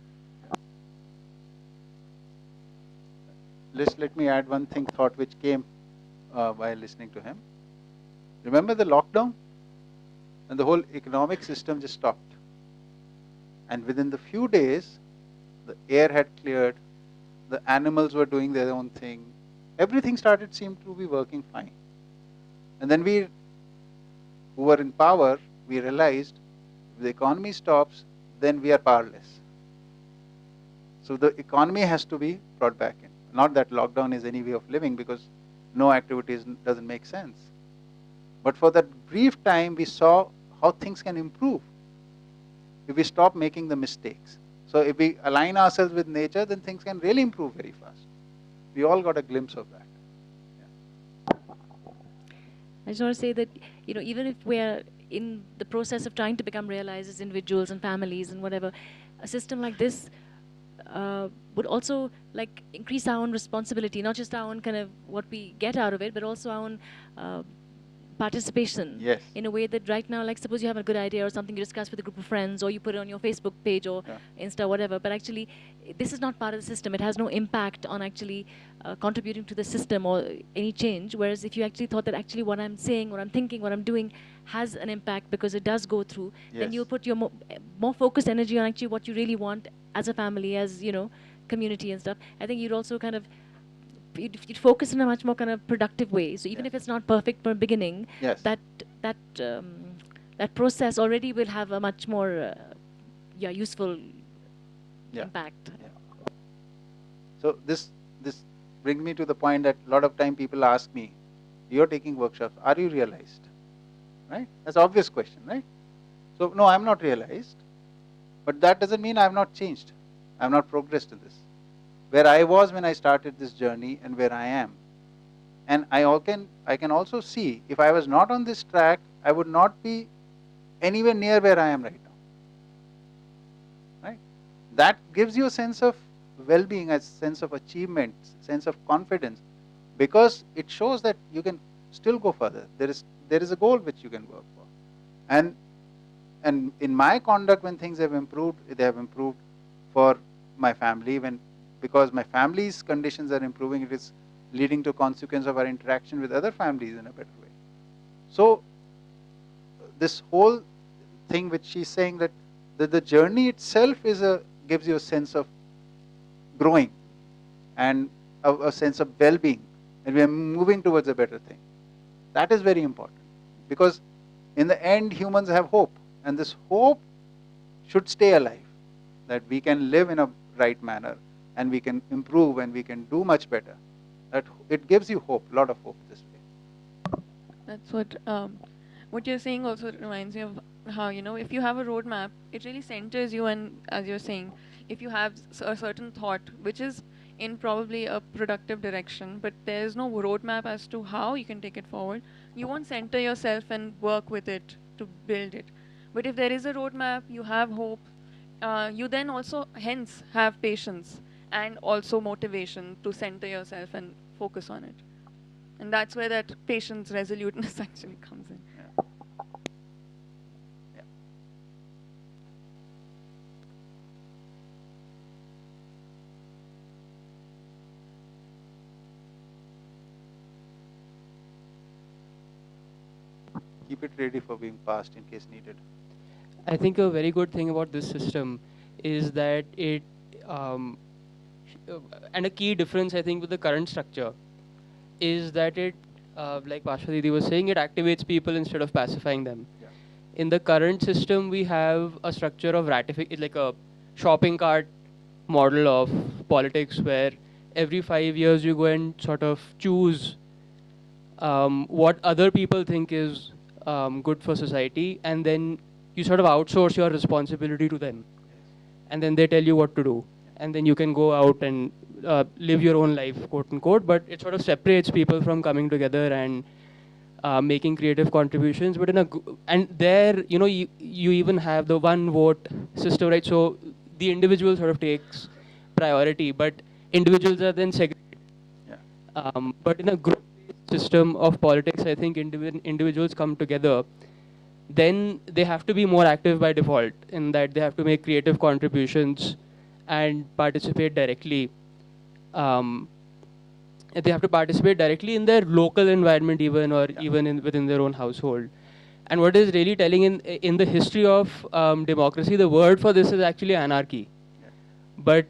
Let me add one thought which came while listening to him. Remember the lockdown? And the whole economic system just stopped. And within the few days, the air had cleared, the animals were doing their own thing, everything seemed to be working fine. And then we, who were in power, we realized if the economy stops, then we are powerless. So the economy has to be brought back in. Not that lockdown is any way of living, because no activities doesn't make sense. But for that brief time, we saw how things can improve if we stop making the mistakes. So if we align ourselves with nature, then things can really improve very fast. We all got a glimpse of that. Yeah. I just want to say that, even if we're in the process of trying to become realized as individuals and families and whatever, a system like this would also increase our own responsibility, not just our own kind of what we get out of it, but also our own participation. Yes. In a way that right now, suppose you have a good idea or something you discuss with a group of friends, or you put it on your Facebook page or Insta, whatever, but actually this is not part of the system. It has no impact on actually contributing to the system or any change, whereas if you actually thought that actually what I'm saying, what I'm thinking, what I'm doing has an impact because it does go through, then you'll put your more focused energy on actually what you really want as a family, as community and stuff. I think you'd also kind of you'd focus in a much more kind of productive way. So even Yeah. if it's not perfect from the beginning, Yes. that process already will have a much more useful Yeah. impact. Yeah. So this brings me to the point that a lot of time people ask me, "You're taking workshops. Are you realized?" Right? That's an obvious question, right? So no, I'm not realized, but that doesn't mean I've not changed. I've not progressed in this. Where I was when I started this journey and where I am, and I can also see if I was not on this track, I would not be anywhere near where I am right now. Right? That gives you a sense of well-being, a sense of achievement, sense of confidence, because it shows that you can still go further. There is a goal which you can work for, and in my conduct, when things have improved, they have improved for my family. Because my family's conditions are improving, it is leading to consequence of our interaction with other families in a better way. So this whole thing which she's saying, that the journey itself gives you a sense of growing and a sense of well-being, and we are moving towards a better thing. That is very important, because in the end humans have hope, and this hope should stay alive, that we can live in a right manner and we can improve and we can do much better. That it gives you hope, a lot of hope this way. That's what you're saying also reminds me of how, if you have a roadmap, it really centers you, and as you're saying, if you have a certain thought which is in probably a productive direction, but there's no roadmap as to how you can take it forward, you won't center yourself and work with it to build it. But if there is a roadmap, you have hope, you then also hence have patience and also motivation to center yourself and focus on it. And that's where that patience, resoluteness actually comes in. Yeah. Yeah. Keep it ready for being passed in case needed. I think a very good thing about this system is that it, um, and a key difference I think with the current structure is that it, like Pasha Didi was saying, it activates people instead of pacifying them. Yeah. In the current system, we have a structure of it's like a shopping cart model of politics where every 5 years you go and sort of choose what other people think is good for society, and then you sort of outsource your responsibility to them, and then they tell you what to do, and then you can go out and live your own life, quote unquote. But it sort of separates people from coming together and making creative contributions. But and there, you even have the one vote system, right? So the individual sort of takes priority, but individuals are then segregated. Yeah. But in a group system of politics, I think individuals come together, then they have to be more active by default, in that they have to make creative contributions and participate directly. They have to participate directly in their local environment, even, or even within their own household. And what is really telling in the history of democracy, the word for this is actually anarchy. Yeah. But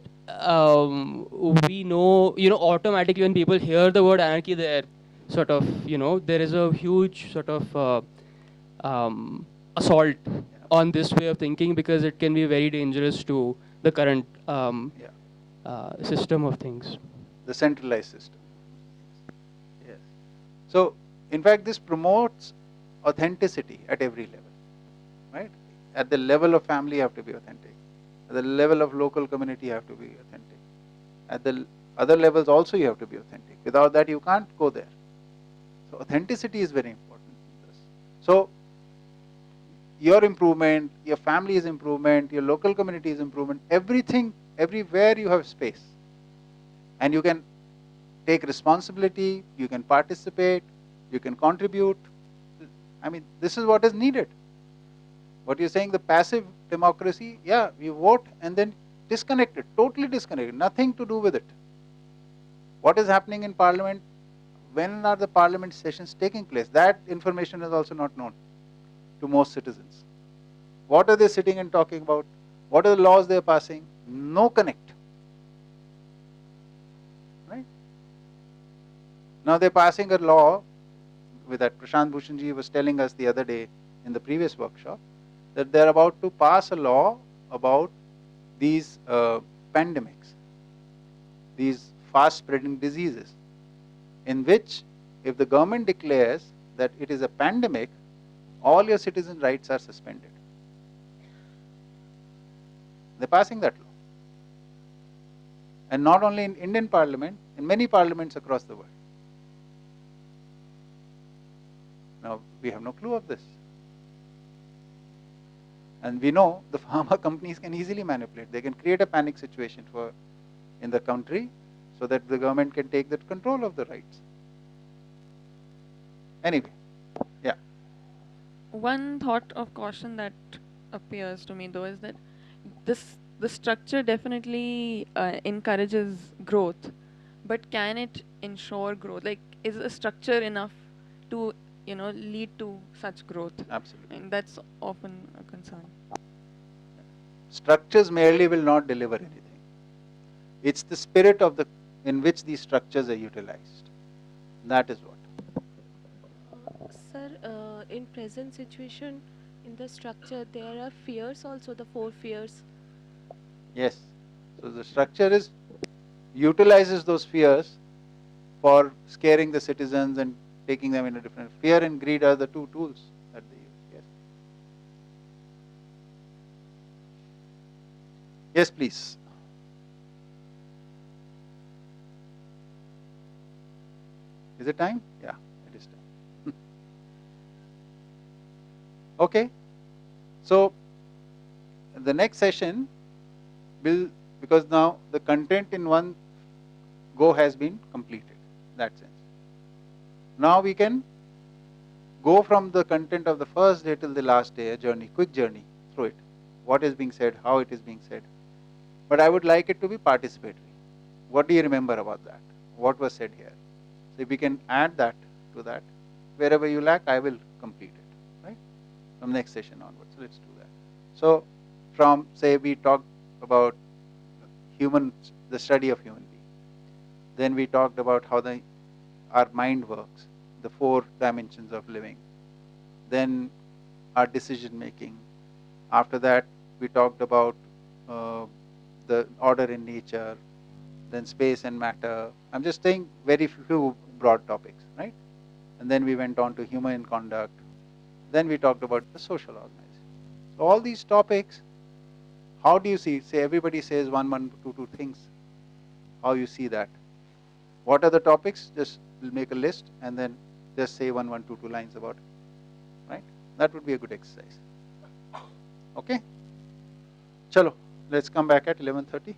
we know, automatically when people hear the word anarchy, they're sort of, there is a huge sort of assault on this way of thinking, because it can be very dangerous to the current system of things. The centralized system. Yes. So, in fact, this promotes authenticity at every level, right? At the level of family, you have to be authentic. At the level of local community, you have to be authentic. At the other levels also, you have to be authentic. Without that, you can't go there. So, authenticity is very important in this. So, your improvement, your family's improvement, your local community's improvement, everything, everywhere you have space. And you can take responsibility, you can participate, you can contribute. I mean, this is what is needed. What you're saying, the passive democracy, yeah, we vote and then disconnected, totally disconnected, nothing to do with it. What is happening in parliament? When are the parliament sessions taking place? That information is also not known to most citizens. What are they sitting and talking about? What are the laws they are passing? No connect. Right? Now they're passing a law with that Prashant Bhushanji was telling us the other day in the previous workshop that they're about to pass a law about these pandemics, these fast spreading diseases, in which if the government declares that it is a pandemic, all your citizen rights are suspended. They're passing that law. And not only in Indian parliament, in many parliaments across the world. Now, we have no clue of this. And we know the pharma companies can easily manipulate. They can create a panic situation in the country so that the government can take that control of the rights. Anyway, yeah. One thought of caution that appears to me though is that the structure definitely encourages growth, but can it ensure growth? Like, is a structure enough to lead to such growth? Absolutely. And that's often a concern. Structures merely will not deliver anything. It's the spirit in which these structures are utilized. That is what. Sir, in present situation, in the structure, there are fears also, the 4 fears. Yes. So the structure utilizes those fears for scaring the citizens and taking them in a different. Fear and greed are the 2 tools that they use. Yes. Yes, please. Is it time? Yeah, it is time. Okay. So the next session will, because now the content in one go has been completed, that sense. Now we can go from the content of the first day till the last day, a journey, quick journey through it. What is being said, how it is being said. But I would like it to be participatory. What do you remember about that? What was said here? So if we can add that to that, wherever you lack, I will complete it, right? From next session onwards. So let's do that. So from, say, we talked about the study of human being. Then we talked about how our mind works, the 4 dimensions of living. Then our decision making. After that, we talked about the order in nature, then space and matter. I'm just saying very few broad topics, right? And then we went on to human conduct. Then we talked about the social organization. So all these topics, how do you see? Say everybody says 1, 1, 2, 2 things. How you see that? What are the topics? Just make a list and then just say 1, 1, 2, 2 lines about it. Right? That would be a good exercise. Okay? Chalo, let's come back at 11:30.